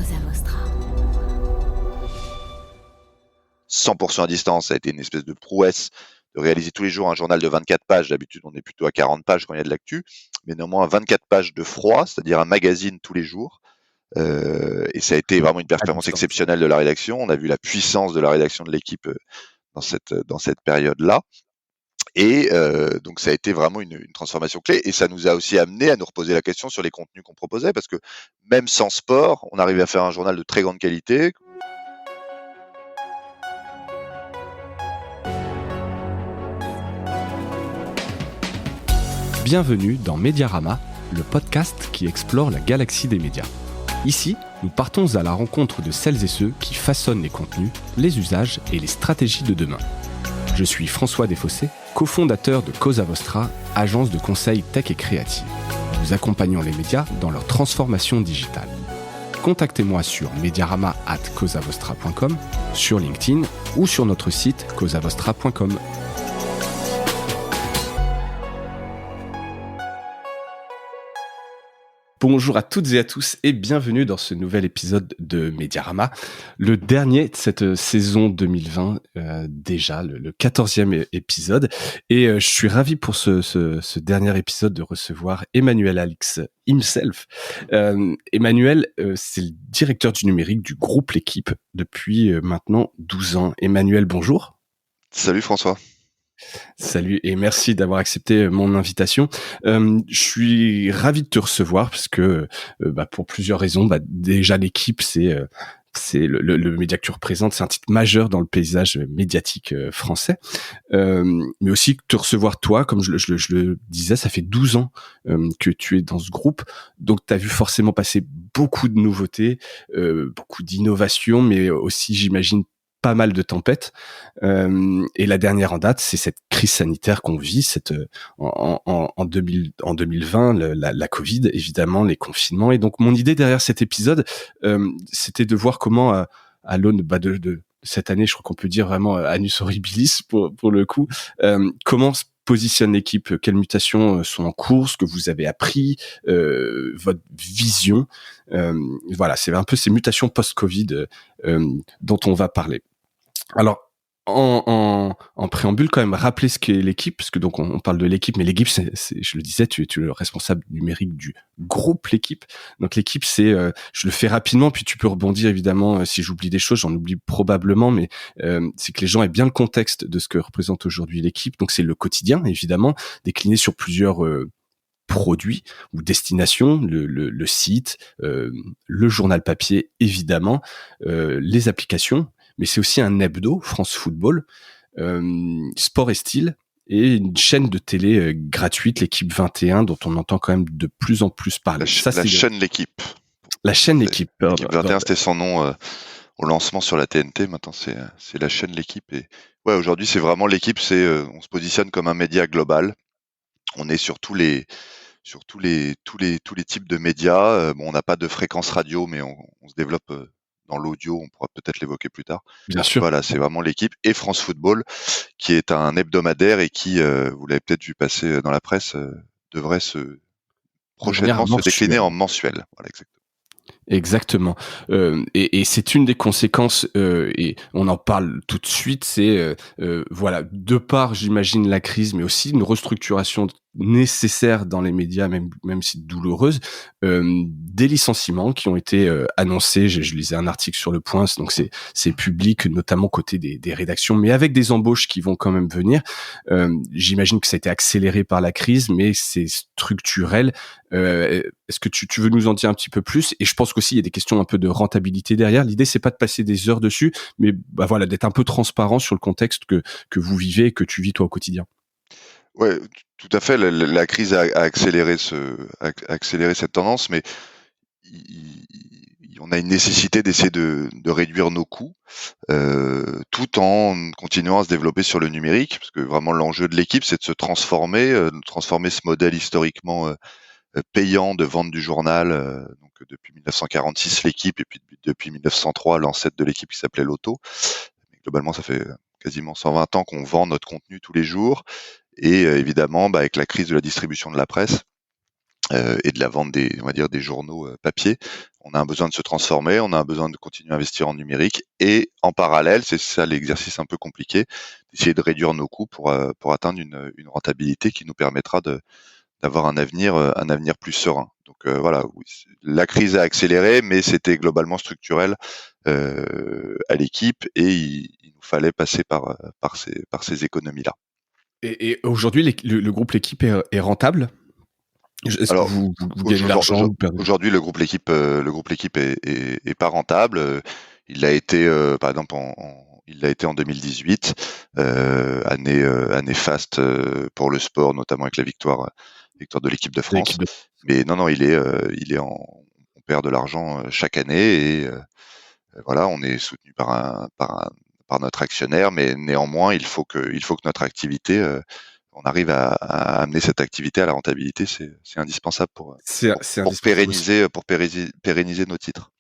Cosa Vostra. 100% à distance, ça a été une espèce de prouesse de réaliser tous les jours un journal de 24 pages. D'habitude, on est plutôt à 40 pages quand il y a de l'actu, mais néanmoins 24 pages de froid, c'est-à-dire un magazine tous les jours. Et ça a été vraiment une performance exceptionnelle de la rédaction. On a vu la puissance de la rédaction de l'équipe dans cette période-là. Et donc ça a été vraiment une transformation clé, et ça nous a aussi amené à nous reposer la question sur les contenus qu'on proposait, parce que même sans sport, on arrivait à faire un journal de très grande qualité. Bienvenue dans Mediarama, le podcast qui explore la galaxie des médias. Ici, nous partons à la rencontre de celles et ceux qui façonnent les contenus, les usages et les stratégies de demain. Je suis François Desfossés, cofondateur de Cosa Vostra, agence de conseil tech et créative. Nous accompagnons les médias dans leur transformation digitale. Contactez-moi sur mediarama@cosavostra.com, sur LinkedIn ou sur notre site cosavostra.com. Bonjour à toutes et à tous et bienvenue dans ce nouvel épisode de Mediarama, le dernier de cette saison 2020, déjà le 14e épisode. Et je suis ravi pour ce dernier épisode de recevoir Emmanuel Alix himself. Emmanuel, c'est le directeur du numérique du groupe L'Équipe depuis maintenant 12 ans. Emmanuel, bonjour. Salut François. Salut et merci d'avoir accepté mon invitation. Je suis ravi de te recevoir parce que pour plusieurs raisons. Déjà, L'Équipe, c'est le média que tu représentes, c'est un titre majeur dans le paysage médiatique français. Mais aussi te recevoir toi, comme je le disais, ça fait 12 ans que tu es dans ce groupe. Donc tu as vu forcément passer beaucoup de nouveautés, beaucoup d'innovations, mais aussi, j'imagine, pas mal de tempêtes. Et la dernière en date, c'est cette crise sanitaire qu'on vit, en 2020, la Covid, évidemment, les confinements. Et donc, mon idée derrière cet épisode, c'était de voir comment, à l'aune de cette année, je crois qu'on peut dire vraiment annus horribilis pour le coup, comment se positionne l'équipe, quelles mutations sont en cours, ce que vous avez appris, votre vision. Voilà, c'est un peu ces mutations post-Covid dont on va parler. Alors, en préambule, quand même, rappeler ce qu'est L'Équipe, parce que donc on parle de L'Équipe, mais L'Équipe, je le disais, tu es le responsable numérique du groupe L'Équipe. Donc L'Équipe, je le fais rapidement, puis tu peux rebondir évidemment si j'oublie des choses, j'en oublie probablement, mais c'est que les gens aient bien le contexte de ce que représente aujourd'hui L'Équipe. Donc c'est le quotidien, évidemment, décliné sur plusieurs produits ou destinations, le site, le journal papier, évidemment, les applications, mais c'est aussi un hebdo, France Football, Sport et Style, et une chaîne de télé gratuite, L'Équipe 21, dont on entend quand même de plus en plus parler. La chaîne L'Équipe. La chaîne L'Équipe. L'Équipe 21, c'était son nom au lancement sur la TNT. Maintenant, c'est la chaîne L'Équipe. Et ouais, aujourd'hui, c'est vraiment L'Équipe. On se positionne comme un média global. On est sur tous les types de médias. On n'a pas de fréquence radio, mais on se développe dans l'audio. On pourra peut-être l'évoquer plus tard. Bien sûr. Voilà, c'est vraiment L'Équipe et France Football, qui est un hebdomadaire et qui, vous l'avez peut-être vu passer dans la presse, devrait prochainement se décliner en mensuel. Voilà, exactement. Exactement. Et c'est une des conséquences, et on en parle tout de suite, c'est voilà, de par, j'imagine, la crise, mais aussi une restructuration nécessaire dans les médias, même si douloureuse, des licenciements qui ont été annoncés. Je lisais un article sur Le Point, donc c'est public, notamment côté des rédactions, mais avec des embauches qui vont quand même venir. J'imagine que ça a été accéléré par la crise, mais c'est structurel. Est-ce que tu veux nous en dire un petit peu plus? Et je pense qu'aussi il y a des questions un peu de rentabilité derrière. L'idée, c'est pas de passer des heures dessus, mais voilà, d'être un peu transparent sur le contexte que vous vivez et que tu vis toi au quotidien. Ouais, tout à fait. La crise a accéléré cette tendance, mais on a une nécessité d'essayer de réduire nos coûts, tout en continuant à se développer sur le numérique, parce que vraiment l'enjeu de L'Équipe, c'est de se transformer ce modèle historiquement payant de vente du journal, donc depuis 1946 L'Équipe, et puis depuis 1903 l'ancêtre de L'Équipe qui s'appelait L'Auto. Mais globalement, ça fait quasiment 120 ans qu'on vend notre contenu tous les jours, et évidemment, avec la crise de la distribution de la presse, et de la vente on va dire des journaux papier. On a un besoin de se transformer, on a un besoin de continuer à investir en numérique et en parallèle, c'est ça l'exercice un peu compliqué, d'essayer de réduire nos coûts pour atteindre une rentabilité qui nous permettra d'avoir un avenir plus serein. Donc voilà, oui, la crise a accéléré, mais c'était globalement structurel à l'équipe et il nous fallait passer par ces économies-là. Et aujourd'hui, le groupe L'Équipe est rentable? Est-ce que Alors vous gagnez de l'argent, vous perdez? aujourd'hui, le groupe L'Équipe est pas rentable. Il l'a été, par exemple, il l'a été en 2018, année faste pour le sport, notamment avec la victoire de l'équipe de De l'équipe France. de Mais non, on perd de l'argent chaque année et voilà, on est soutenu par notre actionnaire, mais néanmoins, il faut que notre activité, on arrive à amener cette activité à la rentabilité, c'est indispensable c'est indispensable aussi. pérenniser nos titres.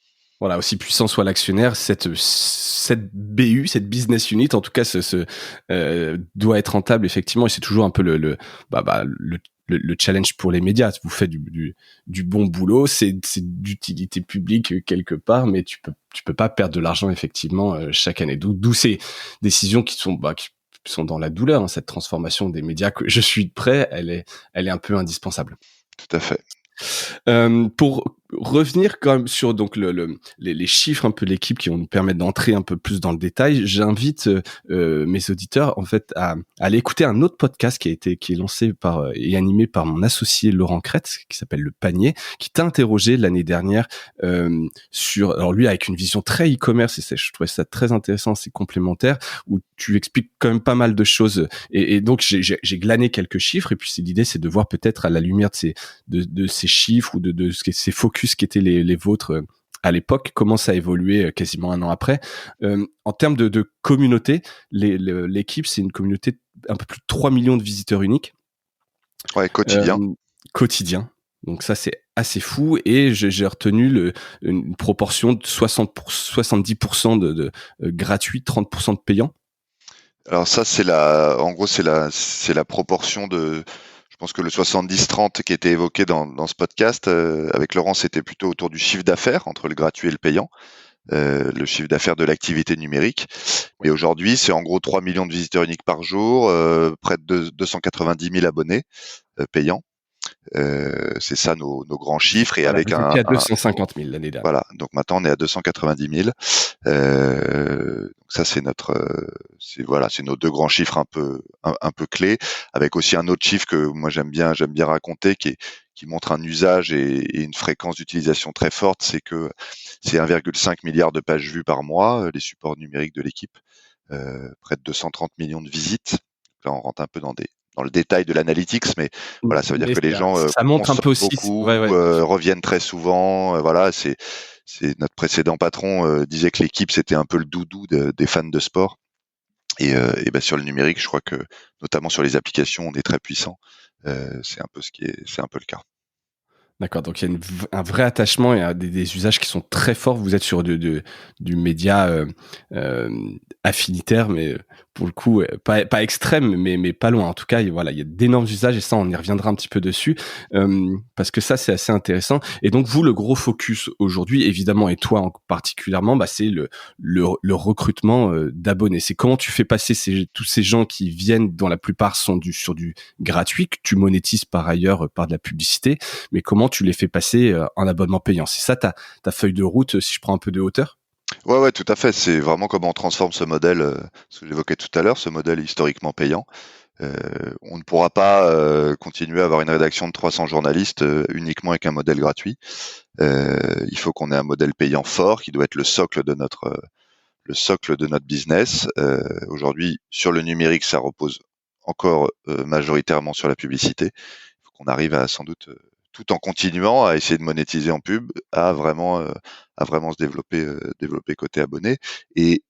Voilà, aussi puissant soit l'actionnaire, cette BU, cette business unit, en tout cas, doit être rentable effectivement. Et c'est toujours un peu le challenge pour les médias. Vous faites du bon boulot, c'est d'utilité publique quelque part, mais tu peux pas perdre de l'argent effectivement chaque année. D'où ces décisions qui sont dans la douleur, hein, cette transformation des médias que je suis prêt, elle est un peu indispensable. Tout à fait. Pour revenir quand même sur donc les chiffres un peu de l'équipe qui vont nous permettre d'entrer un peu plus dans le détail, j'invite mes auditeurs en fait à aller écouter un autre podcast qui est lancé et animé par mon associé Laurent Crête, qui s'appelle Le Panier, qui t'a interrogé l'année dernière alors lui avec une vision très e-commerce, et je trouvais ça très intéressant, c'est complémentaire, où tu expliques quand même pas mal de choses, et donc j'ai glané quelques chiffres, et puis l'idée c'est de voir peut-être à la lumière de ces chiffres ou de ces focus qui étaient les vôtres à l'époque, comment ça a évolué quasiment un an après. En termes de communauté, l'équipe, c'est une communauté un peu plus de 3 millions de visiteurs uniques. Ouais, quotidien. Quotidien. Donc ça, c'est assez fou. Et j'ai retenu une proportion de 70% de gratuit, 30% de payant. Alors ça, en gros, c'est la proportion je pense que le 70-30 qui était évoqué dans ce podcast, avec Laurent, c'était plutôt autour du chiffre d'affaires, entre le gratuit et le payant, le chiffre d'affaires de l'activité numérique. Mais aujourd'hui, c'est en gros 3 millions de visiteurs uniques par jour, près de 290 000 abonnés payants. C'est ça nos grands chiffres, et Voilà, avec vous étiez à 250 000 l'année dernière. voilà, donc maintenant on est à 290 000. Donc ça c'est nos deux grands chiffres un peu clés, avec aussi un autre chiffre que moi j'aime bien raconter, qui montre un usage et une fréquence d'utilisation très forte, c'est que c'est 1,5 milliard de pages vues par mois, les supports numériques de l'équipe, près de 230 millions de visites. Là on rentre un peu dans le détail de l'analytics, mais voilà, ça veut dire que les gens ça montre un peu aussi beaucoup, ouais. reviennent très souvent. Voilà, c'est notre précédent patron disait que l'équipe c'était un peu le doudou des fans de sport. Et ben sur le numérique, je crois que notamment sur les applications, on est très puissant. C'est un peu le cas. D'accord, donc il y a un vrai attachement et des usages qui sont très forts. Vous êtes sur du média affinitaire, mais pour le coup pas extrême, mais pas loin. En tout cas, voilà, il y a d'énormes usages, et ça, on y reviendra un petit peu dessus, parce que ça, c'est assez intéressant. Et donc vous, le gros focus aujourd'hui, évidemment, et toi particulièrement, c'est le recrutement d'abonnés. C'est comment tu fais passer tous ces gens qui viennent, dont la plupart sont sur du gratuit, que tu monétises par ailleurs par de la publicité, mais comment tu les fais passer en abonnement payant. C'est ça ta feuille de route, si je prends un peu de hauteur? Ouais, tout à fait. C'est vraiment comment on transforme ce modèle, ce que j'évoquais tout à l'heure, ce modèle historiquement payant. On ne pourra pas continuer à avoir une rédaction de 300 journalistes uniquement avec un modèle gratuit. Il faut qu'on ait un modèle payant fort qui doit être le socle de notre business. Aujourd'hui, sur le numérique, ça repose encore majoritairement sur la publicité. Il faut qu'on arrive à, sans doute, tout en continuant à essayer de monétiser en pub, à vraiment se développer côté abonné. Et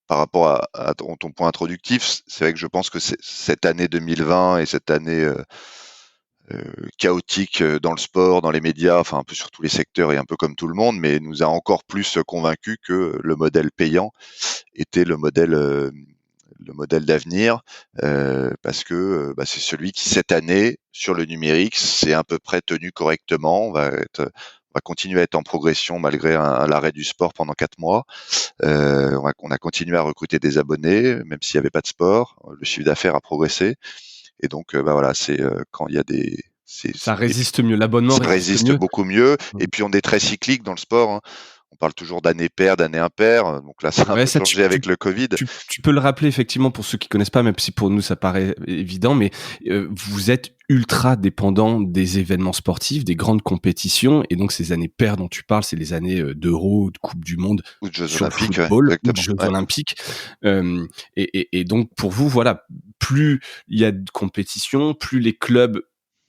par rapport à ton point introductif, c'est vrai que je pense que cette année 2020 et cette année chaotique dans le sport, dans les médias, enfin un peu sur tous les secteurs et un peu comme tout le monde, mais nous a encore plus convaincus que le modèle payant était le modèle le modèle d'avenir, parce que c'est celui qui cette année sur le numérique c'est à peu près tenu correctement. On va continuer à être en progression malgré l'arrêt du sport pendant 4 mois. On a continué à recruter des abonnés, même s'il n'y avait pas de sport. Le chiffre d'affaires a progressé. Et donc, voilà, c'est quand il y a des... Ça résiste mieux, l'abonnement ça résiste mieux. beaucoup mieux. Et puis, on est très cyclique dans le sport. Hein. On parle toujours d'année paire, d'année impaire. Donc là, ça a un peu changé avec le Covid. Tu peux le rappeler effectivement pour ceux qui connaissent pas, même si pour nous ça paraît évident, mais vous êtes ultra dépendant des événements sportifs, des grandes compétitions, et donc ces années paires dont tu parles, c'est les années d'Euro, de Coupe du Monde, ou de Jeux sur Olympiques, le football, ou de Jeux ouais. Olympiques. Et donc pour vous, voilà, plus il y a de compétitions, plus les clubs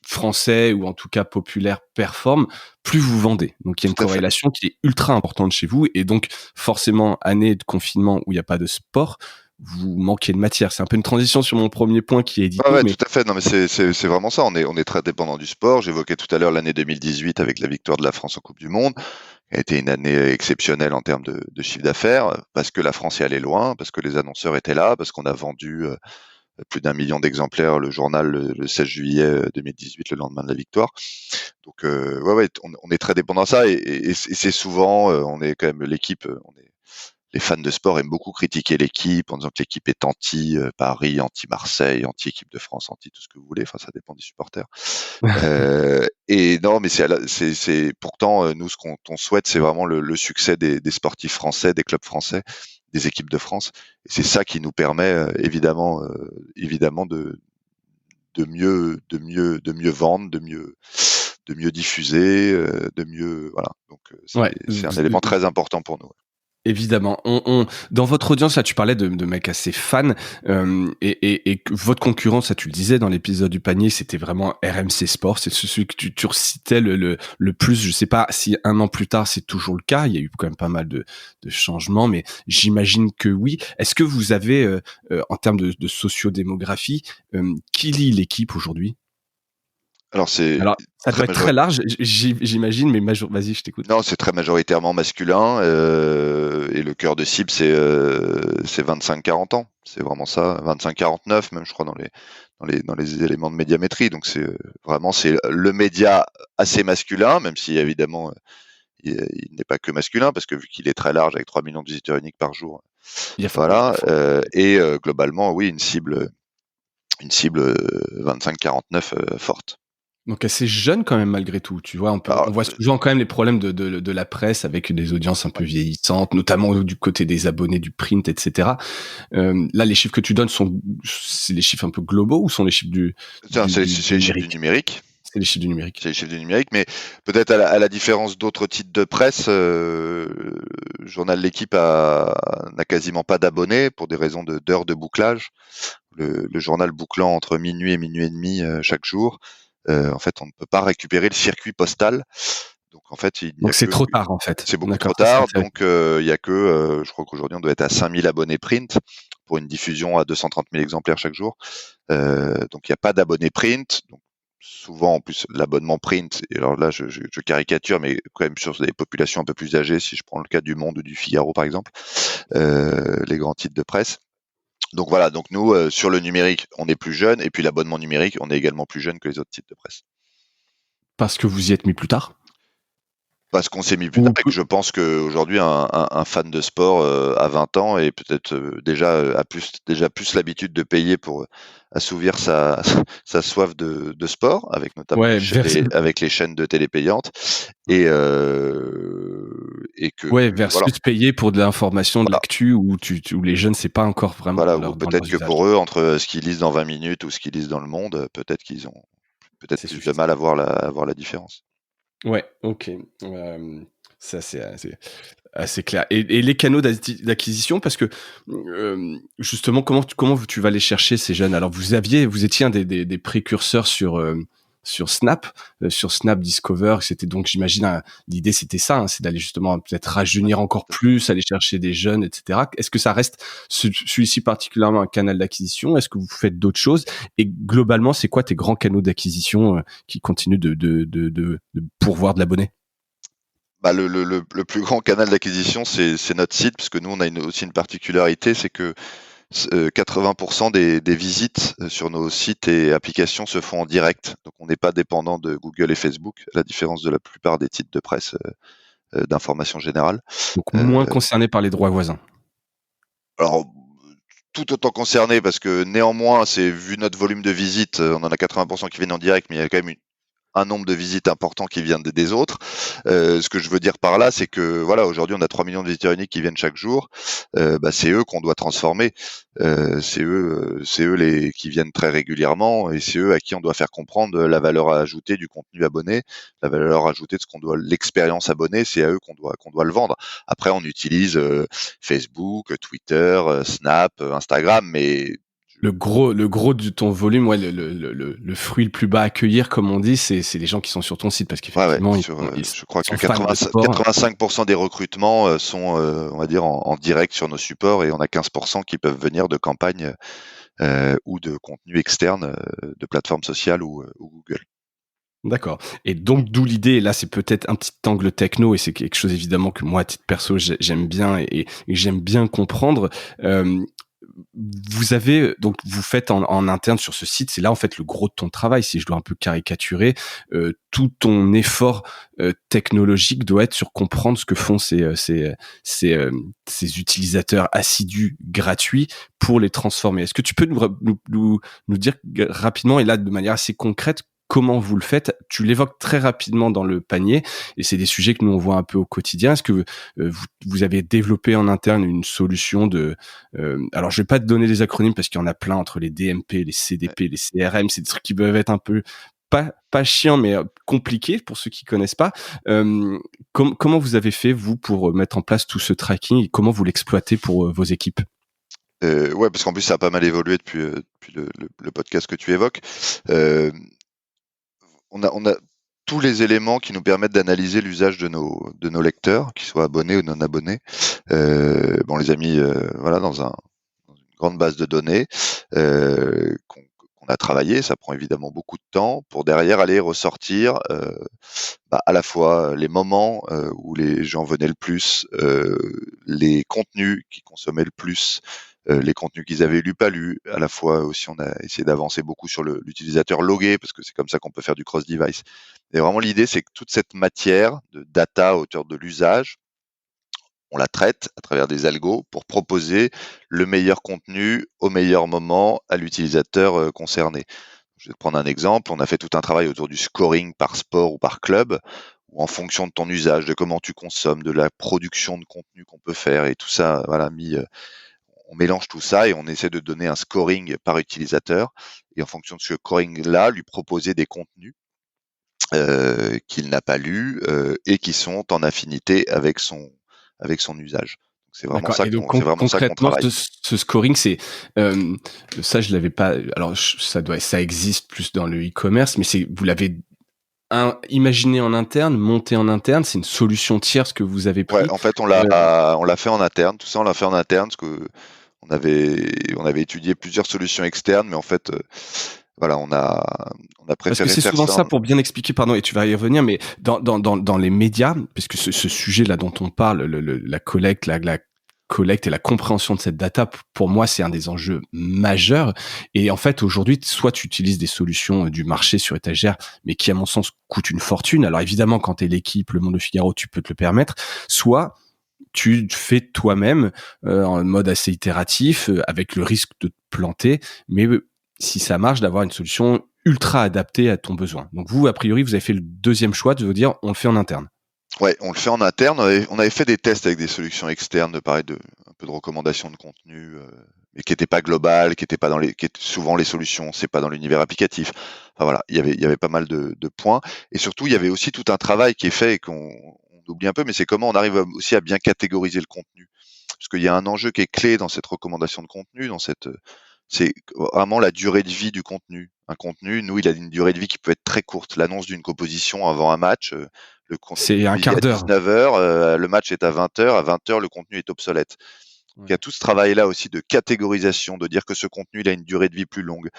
français ou en tout cas populaires performent, plus vous vendez. Donc il y a une corrélation qui est ultra importante chez vous, et donc forcément, année de confinement où il n'y a pas de sport, vous manquez de matière. C'est un peu une transition sur mon premier point qui est édité. Ouais, tout à fait. Non, mais c'est vraiment ça. On est très dépendant du sport. J'évoquais tout à l'heure l'année 2018 avec la victoire de la France en Coupe du Monde, qui a été une année exceptionnelle en termes de chiffre d'affaires, parce que la France est allée loin, parce que les annonceurs étaient là, parce qu'on a vendu plus d'1 million d'exemplaires le journal le 16 juillet 2018, le lendemain de la victoire. Donc on est très dépendant de ça, et c'est souvent on est quand même l'équipe, les fans de sport aiment beaucoup critiquer l'équipe en disant que l'équipe est anti-Paris, anti-Marseille, anti-équipe de France, anti tout ce que vous voulez. Enfin, ça dépend des supporters. Et non, mais c'est pourtant nous ce qu'on souhaite, c'est vraiment le succès des sportifs français, des clubs français, des équipes de France. Et c'est ça qui nous permet évidemment de mieux vendre, de mieux diffuser, de mieux voilà. Donc c'est un élément très important pour nous. Évidemment. Dans votre audience, là, tu parlais de mecs assez fans, et que votre concurrence, ça, tu le disais dans l'épisode du panier, c'était vraiment RMC Sport. C'est celui que tu recitais le plus. Je sais pas si 1 an plus tard, c'est toujours le cas. Il y a eu quand même pas mal de changements, mais j'imagine que oui. Est-ce que vous avez, en termes de sociodémographie, qui lit l'équipe aujourd'hui? Alors ça doit être très large, j'imagine, mais vas-y, je t'écoute. Non, c'est très majoritairement masculin, et le cœur de cible c'est 25-40 ans. C'est vraiment ça, 25-49 même, je crois, dans les éléments de médiamétrie. Donc c'est le média assez masculin, même si évidemment il n'est pas que masculin, parce que vu qu'il est très large avec 3 millions de visiteurs uniques par jour. Voilà, et globalement oui, une cible 25-49 forte. Donc assez jeune quand même malgré tout, tu vois. On voit souvent quand même les problèmes de la presse avec des audiences un peu vieillissantes, notamment du côté des abonnés du print, etc. Là, les chiffres que tu donnes c'est les chiffres un peu globaux ou sont les chiffres c'est les chiffres du numérique. C'est les chiffres du numérique. C'est les chiffres du numérique, mais peut-être à la différence d'autres titres de presse, le journal L'Équipe n'a quasiment pas d'abonnés pour des raisons d'heures de bouclage. Le journal bouclant entre minuit et minuit et demi chaque jour. En fait, on ne peut pas récupérer le circuit postal. Donc, en fait, c'est trop tard, en fait. C'est beaucoup trop tard. Donc, il y a que, je crois qu'aujourd'hui, on doit être à 5000 abonnés print pour une diffusion à 230 000 exemplaires chaque jour. Donc, il n'y a pas d'abonnés print. Donc, souvent, en plus, l'abonnement print, et alors là, je caricature, mais quand même sur des populations un peu plus âgées, si je prends le cas du Monde ou du Figaro, par exemple, les grands titres de presse. Donc voilà, donc nous, sur le numérique, on est plus jeune, et puis l'abonnement numérique, on est également plus jeune que les autres titres de presse. Parce que vous y êtes mis plus tard? Parce qu'on s'est mis plus tard, et que je pense qu'aujourd'hui, un fan de sport à 20 ans et peut-être a plus l'habitude de payer pour assouvir sa soif de sport, avec notamment avec les chaînes de télé payantes, et que versus payer pour de l'information, de l'actu, où les jeunes, c'est pas encore vraiment ou peut-être que pour eux, entre ce qu'ils lisent dans 20 minutes ou ce qu'ils lisent dans Le Monde, peut-être qu'ils ont plus de mal à voir la différence. Ouais, ok. Ça, c'est assez clair. Et les canaux d'acquisition, parce que justement, comment tu vas aller chercher ces jeunes? Alors, vous étiez un des précurseurs sur Snap, sur Snap Discover. C'était donc, j'imagine, l'idée c'était ça, c'est d'aller justement peut-être rajeunir encore plus, aller chercher des jeunes, etc. Est-ce que ça reste celui-ci particulièrement un canal d'acquisition? Est-ce que vous faites d'autres choses? Et globalement, c'est quoi tes grands canaux d'acquisition qui continuent de pourvoir de l'abonné? Le plus grand canal d'acquisition, c'est notre site, parce que nous, on a aussi une particularité, c'est que 80% des visites sur nos sites et applications se font en direct. Donc on n'est pas dépendant de Google et Facebook, à la différence de la plupart des titres de presse d'information générale. Donc Euh, moins concerné par les droits voisins. alors tout autant concerné parce que néanmoins, c'est vu notre volume de visites, on en a 80% qui viennent en direct, mais il y a quand même un nombre de visites important qui vient des autres. Ce que je veux dire par là, c'est que voilà, aujourd'hui, on a 3 millions de visiteurs uniques qui viennent chaque jour. C'est eux qu'on doit transformer. C'est eux les qui viennent très régulièrement et c'est eux à qui on doit faire comprendre la valeur ajoutée du contenu abonné, la valeur ajoutée de ce qu'on doit l'expérience abonnée. C'est à eux qu'on doit le vendre. Après, on utilise Facebook, Twitter, Snap, Instagram, mais Le gros de ton volume, ouais, le fruit le plus bas à cueillir, comme on dit, c'est les gens qui sont sur ton site parce ouais, qu'effectivement, je crois que sont fans de sport. 85% des recrutements sont, on va dire, en direct sur nos supports et on a 15% qui peuvent venir de campagnes ou de contenus externes de plateformes sociales ou Google. D'accord. Et donc, d'où l'idée, et là, c'est peut-être un petit angle techno, et c'est quelque chose évidemment que moi, à titre perso, j'aime bien et j'aime bien comprendre. Vous avez donc vous faites en interne sur ce site, c'est là en fait le gros de ton travail, si je dois un peu caricaturer, tout ton effort technologique doit être sur comprendre ce que font ces utilisateurs assidus gratuits pour les transformer. Est-ce que tu peux nous dire rapidement et là de manière assez concrète comment vous le faites? Tu l'évoques très rapidement dans le panier et c'est des sujets que nous on voit un peu au quotidien. Est-ce que vous avez développé en interne une solution alors je vais pas te donner les acronymes parce qu'il y en a plein entre les DMP, les CDP, les CRM, c'est des trucs qui peuvent être un peu pas chiants mais compliqués pour ceux qui connaissent pas. Comment vous avez fait vous pour mettre en place tout ce tracking et comment vous l'exploitez pour vos équipes? Ouais, parce qu'en plus ça a pas mal évolué depuis le podcast que tu évoques. On a tous les éléments qui nous permettent d'analyser l'usage de nos lecteurs, qu'ils soient abonnés ou non abonnés. On les a mis voilà dans une grande base de données qu'on a travaillé. Ça prend évidemment beaucoup de temps pour derrière aller ressortir à la fois les moments où les gens venaient le plus, les contenus qu'ils consommaient le plus, les contenus qu'ils avaient lus, pas lus. À la fois aussi, on a essayé d'avancer beaucoup sur l'utilisateur logué, parce que c'est comme ça qu'on peut faire du cross-device. Et vraiment, l'idée, c'est que toute cette matière de data à hauteur de l'usage, on la traite à travers des algos pour proposer le meilleur contenu au meilleur moment à l'utilisateur concerné. Je vais te prendre un exemple. On a fait tout un travail autour du scoring par sport ou par club, ou en fonction de ton usage, de comment tu consommes, de la production de contenu qu'on peut faire, et tout ça, voilà, on mélange tout ça et on essaie de donner un scoring par utilisateur. Et en fonction de ce scoring-là, lui proposer des contenus qu'il n'a pas lus et qui sont en affinité avec son usage. D'accord. Et donc C'est vraiment ça qu'on concrètement, travaille. ce scoring, c'est ça, je l'avais pas. Alors ça existe plus dans le e-commerce, mais vous l'avez imaginé en interne, monté en interne. C'est une solution tierce que vous avez Ouais, pris. en fait, on l'a fait en interne. Tout ça, on l'a fait en interne parce que on avait étudié plusieurs solutions externes, mais en fait, voilà, on a Parce que préféré c'est faire souvent ça. ça pour bien expliquer, pardon, et tu vas y revenir, mais dans les médias, parce que ce sujet-là dont on parle, la collecte et la compréhension de cette data, pour moi, c'est un des enjeux majeurs. Et en fait, aujourd'hui, soit tu utilises des solutions du marché sur étagère, mais qui, à mon sens, coûtent une fortune. Alors évidemment, quand t'es l'équipe, Le Monde de Figaro, tu peux te le permettre. Soit tu fais toi-même en mode assez itératif, avec le risque de te planter, mais si ça marche, d'avoir une solution ultra adaptée à ton besoin. Donc vous, a priori, vous avez fait le deuxième choix de vous dire, on le fait en interne. Ouais, on le fait en interne. On avait fait des tests avec des solutions externes, un peu de recommandations de contenu, mais qui n'étaient pas globales, qui étaient souvent les solutions, c'est pas dans l'univers applicatif. Enfin voilà, il y avait pas mal de points. Et surtout, il y avait aussi tout un travail qui est fait et on oublie un peu, mais c'est comment on arrive aussi à bien catégoriser le contenu. Parce qu'il y a un enjeu qui est clé dans cette recommandation de contenu, c'est vraiment la durée de vie du contenu. Un contenu, nous, il a une durée de vie qui peut être très courte. L'annonce d'une composition avant un match, le contenu C'est est un publié quart à d'heure. 19h, le match est à 20h, à 20h, le contenu est obsolète. Donc, il y a Ouais. tout ce travail-là aussi de catégorisation, de dire que ce contenu, il a une durée de vie plus longue,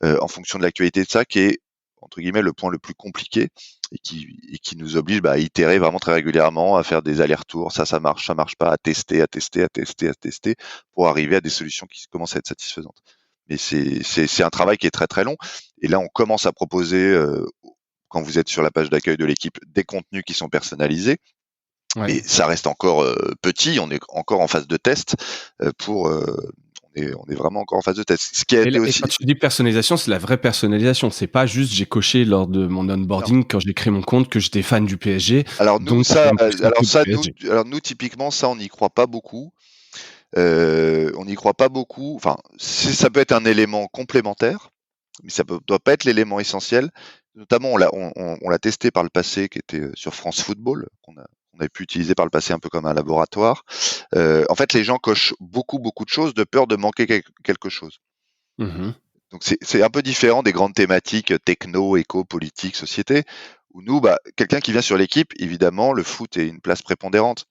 en fonction de l'actualité de ça, qui est entre guillemets le point le plus compliqué et qui nous oblige à itérer vraiment très régulièrement, à faire des allers-retours, ça marche pas, à tester pour arriver à des solutions qui commencent à être satisfaisantes. Mais c'est un travail qui est très très long. Et là, on commence à proposer, quand vous êtes sur la page d'accueil de l'équipe, des contenus qui sont personnalisés. Ouais. Mais ça reste encore petit, on est encore en phase de test on est vraiment encore en phase de test. Ce qui a été Et aussi. quand tu dis personnalisation, c'est la vraie personnalisation. C'est pas juste j'ai coché lors de mon onboarding quand j'ai créé mon compte que j'étais fan du PSG. Alors nous Donc ça, PSG. alors nous typiquement ça on n'y croit pas beaucoup. On n'y croit pas beaucoup. Enfin, ça peut être un élément complémentaire, mais doit pas être l'élément essentiel. Notamment, on l'a testé par le passé, qui était sur France Football, qu'on a pu utiliser par le passé un peu comme un laboratoire. En fait, les gens cochent beaucoup de choses de peur de manquer quelque chose. Mmh. Donc c'est un peu différent des grandes thématiques techno, éco, politique, société, où nous, quelqu'un qui vient sur l'équipe, évidemment, le foot est une place prépondérante.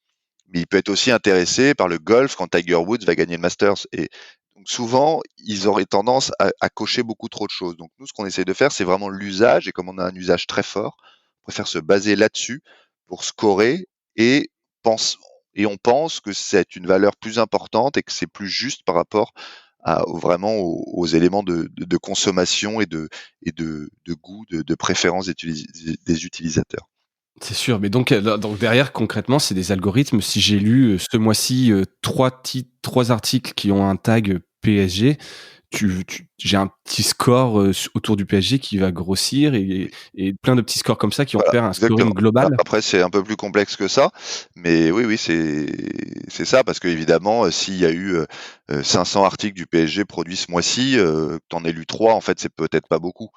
Mais il peut être aussi intéressé par le golf quand Tiger Woods va gagner le Masters. Et donc souvent, ils auraient tendance à cocher beaucoup trop de choses. Donc nous, ce qu'on essaie de faire, c'est vraiment l'usage. Et comme on a un usage très fort, on préfère se baser là-dessus pour scorer et on pense que c'est une valeur plus importante et que c'est plus juste par rapport vraiment aux éléments de consommation et de goût, de préférence des utilisateurs. C'est sûr, mais donc derrière concrètement, c'est des algorithmes. Si j'ai lu, ce mois-ci, 3 articles qui ont un tag PSG, j'ai un petit score, autour du PSG qui va grossir et plein de petits scores comme ça qui vont Voilà, faire un exactement. scoring global? Après, c'est un peu plus complexe que ça, mais oui, c'est ça, parce qu'évidemment, s'il y a eu 500 articles du PSG produits ce mois-ci, que tu en aies lu 3, en fait, c'est peut-être pas beaucoup.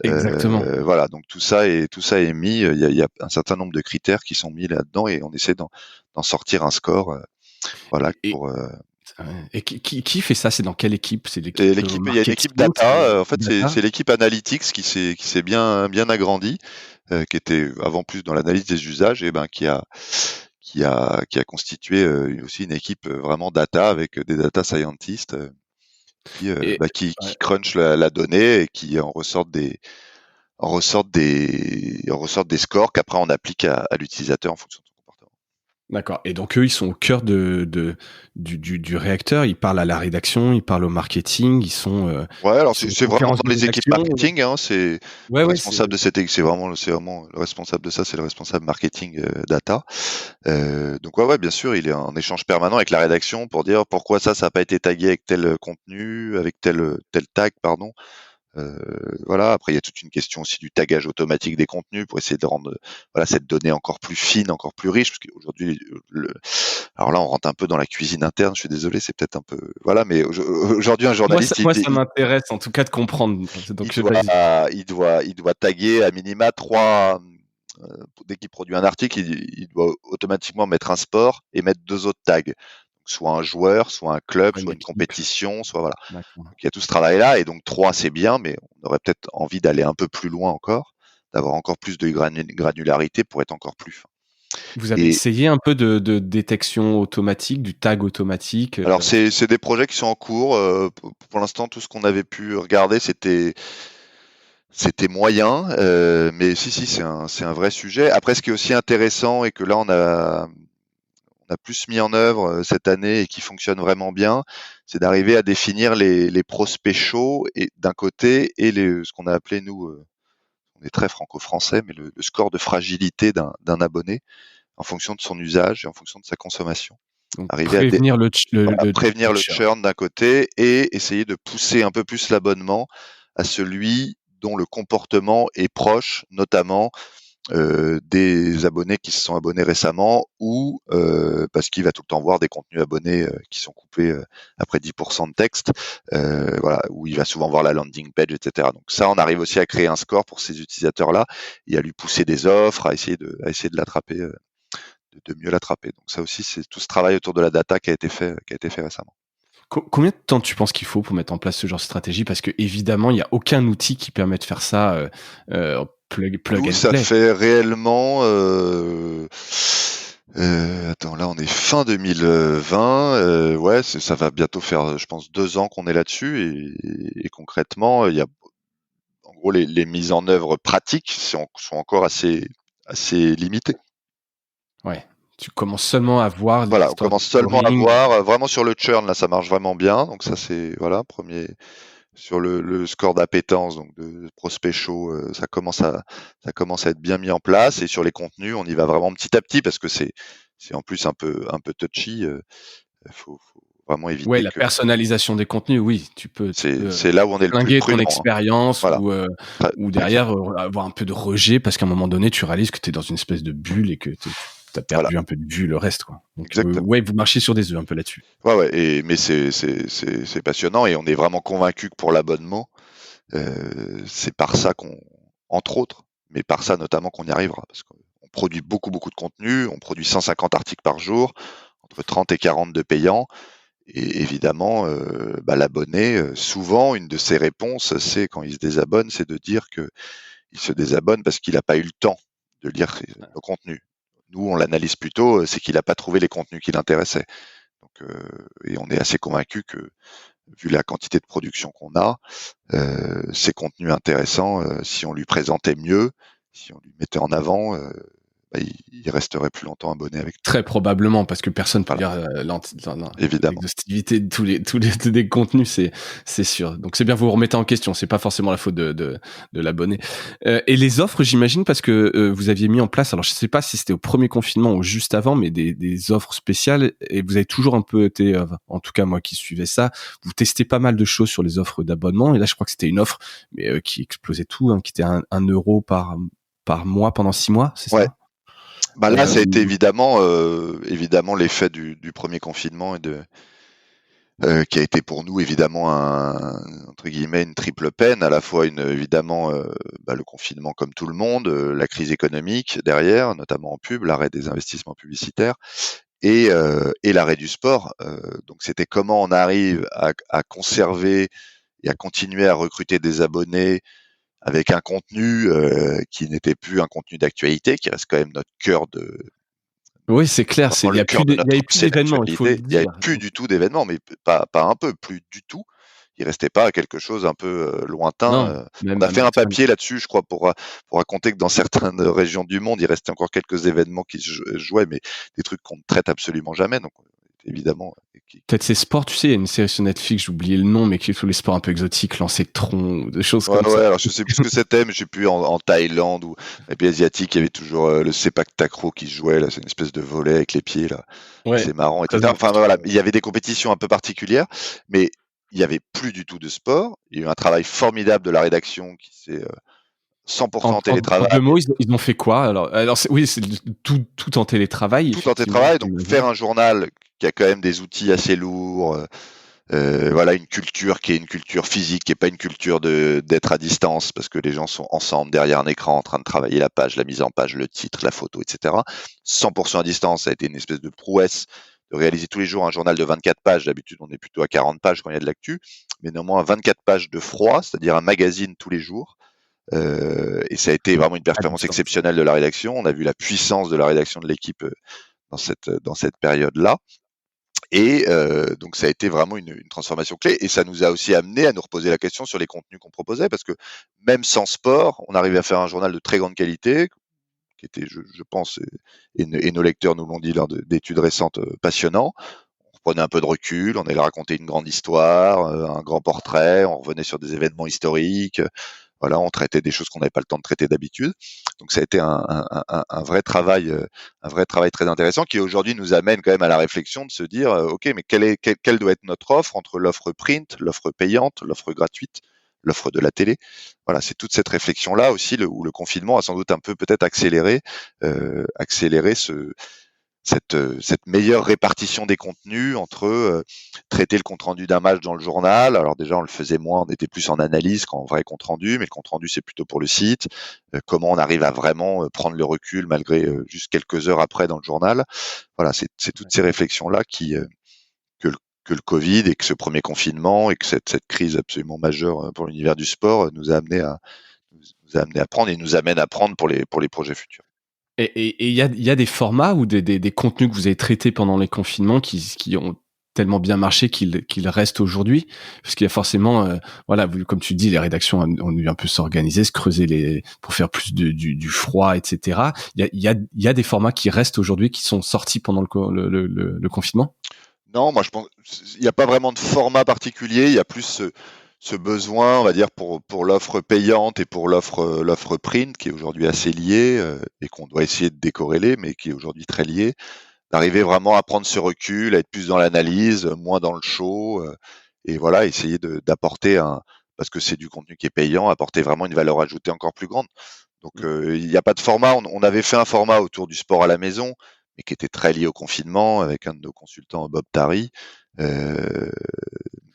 Exactement. Voilà, donc tout ça est mis, il y a un certain nombre de critères qui sont mis là-dedans et on essaie d'en sortir un score, voilà, Et pour. ouais, et qui fait ça? C'est dans quelle équipe? C'est Et l'équipe, l'équipe, il y a une équipe marketing? data, C'est en fait, data? c'est l'équipe analytics qui s'est bien agrandie, qui était avant plus dans l'analyse des usages et qui a constitué aussi une équipe vraiment data avec des data scientists Et qui ouais. crunchent la donnée et qui en ressortent des scores qu'après on applique à l'utilisateur en fonction de son comportement. D'accord, et donc eux, ils sont au cœur du réacteur, ils parlent à la rédaction, ils parlent au marketing, Ouais, alors ils sont en c'est vraiment conférence dans de les équipes rédaction? marketing, hein, c'est Ouais, le ouais, c'est responsable de c'est vraiment le responsable de ça, c'est le responsable marketing data. Donc ouais, bien sûr, il est en échange permanent avec la rédaction pour dire pourquoi ça a pas été tagué avec tel contenu, avec tel tag, pardon. Voilà. Après, il y a toute une question aussi du tagage automatique des contenus pour essayer de rendre voilà cette donnée encore plus fine, encore plus riche, parce qu'aujourd'hui, alors là, on rentre un peu dans la cuisine interne. Je suis désolé, c'est peut-être un peu voilà, mais aujourd'hui, un journaliste, moi ça m'intéresse en tout cas de comprendre, il donc doit, vas-y. il doit taguer à minima trois. Dès qu'il produit un article, il doit automatiquement mettre un sport et mettre deux autres tags. Donc, soit un joueur, soit un club, Pour une soit une équipe, compétition, soit voilà. d'accord. Donc, il y a tout ce travail-là, et donc 3 c'est bien, mais on aurait peut-être envie d'aller un peu plus loin encore, d'avoir encore plus de granularité pour être encore plus fin. Vous avez Et essayé un peu de détection automatique, du tag automatique, alors c'est des projets qui sont en cours. Pour l'instant, tout ce qu'on avait pu regarder, c'était moyen, mais si, c'est un vrai sujet. Après, ce qui est aussi intéressant et que là on a plus mis en œuvre cette année et qui fonctionne vraiment bien, c'est d'arriver à définir les prospects chauds et d'un côté et ce qu'on a appelé nous, on est très franco-français, mais le score de fragilité d'un abonné en fonction de son usage et en fonction de sa consommation. donc Arriver prévenir le ch prévenir le le churn. churn d'un côté et essayer de pousser un peu plus l'abonnement à celui dont le comportement est proche, notamment des abonnés qui se sont abonnés récemment ou parce qu'il va tout le temps voir des contenus abonnés qui sont coupés après 10% de texte, voilà, où il va souvent voir la landing page, etc. Donc ça, on arrive aussi à créer un score pour ces utilisateurs-là et à lui pousser des offres, à essayer de l'attraper, de mieux l'attraper. Donc ça aussi, c'est tout ce travail autour de la data qui a été fait récemment. Combien de temps tu penses qu'il faut pour mettre en place ce genre de stratégie? Parce qu'évidemment, il y a aucun outil qui permet de faire ça, plug Nous, and ça play. fait réellement, attends, là, on est fin 2020. Ouais, ça va bientôt faire, je pense, 2 ans qu'on est là-dessus et concrètement, il y a, gros, les mises en œuvre pratiques sont encore assez limitées. Ouais. Tu commences seulement à voir Voilà, on l'histoire de commence seulement à scoring. voir, vraiment sur le churn, là, ça marche vraiment bien. Donc ça, c'est voilà, premier sur le score d'appétence, donc de prospect chaud, ça commence à être bien mis en place. Et sur les contenus, on y va vraiment petit à petit parce que c'est en plus un peu touchy. Faut vraiment Ouais, éviter la que personnalisation des contenus, oui, c'est là où on est le plus flinguer ton prudent, hein. expérience Voilà, très, ou très derrière, clairement. avoir un peu de rejet parce qu'à un moment donné, tu réalises que tu es dans une espèce de bulle et que tu as Voilà, perdu un peu de vue le reste, quoi. Donc, exactement. ouais, vous marchez sur des œufs un peu là-dessus. Ouais, ouais, mais c'est passionnant et on est vraiment convaincu que pour l'abonnement, c'est par ça qu'on, entre autres, mais par ça notamment qu'on y arrivera. Parce qu'on produit beaucoup, beaucoup de contenu, on produit 150 articles par jour, entre 30 et 40 de payants. Et évidemment, l'abonné, souvent, une de ses réponses, c'est quand il se désabonne, c'est de dire qu'il se désabonne parce qu'il n'a pas eu le temps de lire nos contenus. Nous, on l'analyse plutôt, c'est qu'il n'a pas trouvé les contenus qui l'intéressaient. Donc, et on est assez convaincu que, vu la quantité de production qu'on a, ces contenus intéressants, si on lui présentait mieux, si on lui mettait en avant, il resterait plus longtemps abonné avec nous. Très probablement, parce que personne peut Voilà, lire évidemment. l'exhaustivité de tous les des contenus, c'est sûr. Donc c'est bien, vous vous remettez en question, c'est pas forcément la faute de l'abonné. Et les offres, j'imagine, parce que vous aviez mis en place, alors je sais pas si c'était au premier confinement ou juste avant, mais des offres spéciales, et vous avez toujours un peu été, en tout cas moi qui suivais ça, vous testez pas mal de choses sur les offres d'abonnement, et là je crois que c'était une offre mais qui explosait tout, hein, qui était 1 € par mois pendant 6 mois, c'est Ouais. ça? Bah là, ça a été Où évidemment l'effet du premier confinement qui a été pour nous évidemment entre guillemets une triple peine, à la fois évidemment le confinement comme tout le monde, la crise économique derrière, notamment en pub, l'arrêt des investissements publicitaires et l'arrêt du sport. Donc c'était comment on arrive à conserver et à continuer à recruter des abonnés avec un contenu qui n'était plus un contenu d'actualité, qui reste quand même notre cœur de Oui, c'est clair, vraiment il y le a plus cœur de il y notre avait offre, plus c'est d'événements, il faut le l'actualité. Il y avait dire. plus du tout d'événements, mais pas un peu, plus du tout. Il restait pas quelque chose un peu lointain. Non, On même a fait un même papier là-dessus, je crois, pour raconter que dans certaines régions du monde, il restait encore quelques événements qui se jouaient, mais des trucs qu'on ne traite absolument jamais. Donc évidemment, peut-être c'est sport, tu sais, il y a une série sur Netflix, j'ai oublié le nom, mais qui est tous les sports un peu exotiques, lancer de tronc, ou des choses ouais, comme ouais. ça. Alors je sais plus ce que c'était, mais je sais plus en Thaïlande ou les pays asiatiques, il y avait toujours le sepak takraw qui se jouait là. C'est une espèce de volley avec les pieds là. Ouais, C'est marrant, très etc. Enfin exotique. voilà, il y avait des compétitions un peu particulières, mais il y avait plus du tout de sport. Il y a eu un travail formidable de la rédaction qui s'est 100% en En télétravail, 2 mots, ils ont fait quoi alors oui, c'est tout en télétravail, tout en effectivement, télétravail. Donc j'imagine. faire un journal qui a quand même des outils assez lourds, voilà, une culture qui est une culture physique, qui est pas une culture d'être à distance, parce que les gens sont ensemble derrière un écran en train de travailler la page, la mise en page, le titre, la photo, etc. 100% à distance, ça a été une espèce de prouesse de réaliser tous les jours un journal de 24 pages. D'habitude, on est plutôt à 40 pages quand il y a de l'actu, mais néanmoins 24 pages de froid, c'est-à-dire un magazine tous les jours. Et ça a été vraiment une À performance distance. exceptionnelle de la rédaction. On a vu la puissance de la rédaction de l'équipe dans cette période-là. Et donc ça a été vraiment une transformation clé et ça nous a aussi amené à nous reposer la question sur les contenus qu'on proposait parce que même sans sport, on arrivait à faire un journal de très grande qualité qui était, je pense, et nos lecteurs nous l'ont dit lors d'études récentes, passionnant. On prenait un peu de recul, on allait raconter une grande histoire, un grand portrait, on revenait sur des événements historiques, voilà, on traitait des choses qu'on n'avait pas le temps de traiter d'habitude. Donc ça a été un vrai travail très intéressant qui aujourd'hui nous amène quand même à la réflexion de se dire, ok, mais quelle doit être notre offre entre l'offre print, l'offre payante, l'offre gratuite, l'offre de la télé. Voilà, c'est toute cette réflexion là aussi où le confinement a sans doute un peu peut-être accéléré cette meilleure répartition des contenus entre traiter le compte rendu d'un match dans le journal. Alors déjà, on le faisait moins, on était plus en analyse qu'en vrai compte rendu, mais le compte rendu, c'est plutôt pour le site. Comment on arrive à vraiment prendre le recul malgré juste quelques heures après dans le journal. Voilà, c'est toutes ces réflexions-là que le Covid et que ce premier confinement et que cette crise absolument majeure pour l'univers du sport nous a amené à prendre et nous amène à prendre pour les projets futurs. Et il y a des formats ou des contenus que vous avez traités pendant les confinements qui ont tellement bien marché qu'il reste aujourd'hui, parce qu'il y a forcément, voilà, comme tu dis, les rédactions ont dû un peu s'organiser, se creuser pour faire plus du froid, etc. Il y a des formats qui restent aujourd'hui, qui sont sortis pendant le confinement. Non, moi je pense il n'y a pas vraiment de format particulier, il y a plus ce besoin, on va dire, pour l'offre payante et pour l'offre print, qui est aujourd'hui assez liée, et qu'on doit essayer de décorréler, mais qui est aujourd'hui très liée, d'arriver vraiment à prendre ce recul, à être plus dans l'analyse, moins dans le show, et voilà, essayer d'apporter parce que c'est du contenu qui est payant, apporter vraiment une valeur ajoutée encore plus grande. Donc il n'y a pas de format. On avait fait un format autour du sport à la maison, mais qui était très lié au confinement, avec un de nos consultants, Bob Tari.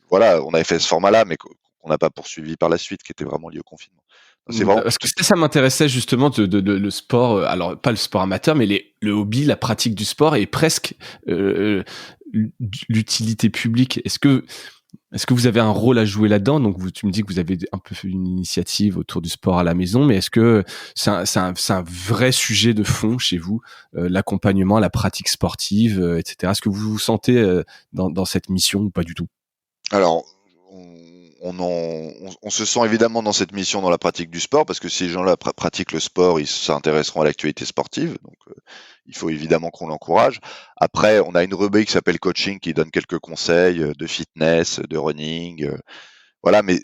Voilà, on avait fait ce format-là, mais qu'on n'a pas poursuivi par la suite, qui était vraiment lié au confinement. C'est vraiment Parce que ça m'intéressait justement le sport, alors pas le sport amateur, mais le hobby, la pratique du sport et presque l'utilité publique. Est-ce que vous avez un rôle à jouer là-dedans? Donc tu me dis que vous avez un peu fait une initiative autour du sport à la maison, mais est-ce que c'est un vrai sujet de fond chez vous, l'accompagnement, la pratique sportive, etc. Est-ce que vous vous sentez dans cette mission ou pas du tout? Alors, on se sent évidemment dans cette mission dans la pratique du sport, parce que si les gens-là pratiquent le sport, ils s'intéresseront à l'actualité sportive. Donc, il faut évidemment qu'on l'encourage. Après, on a une rubrique qui s'appelle coaching, qui donne quelques conseils de fitness, de running. Voilà, mais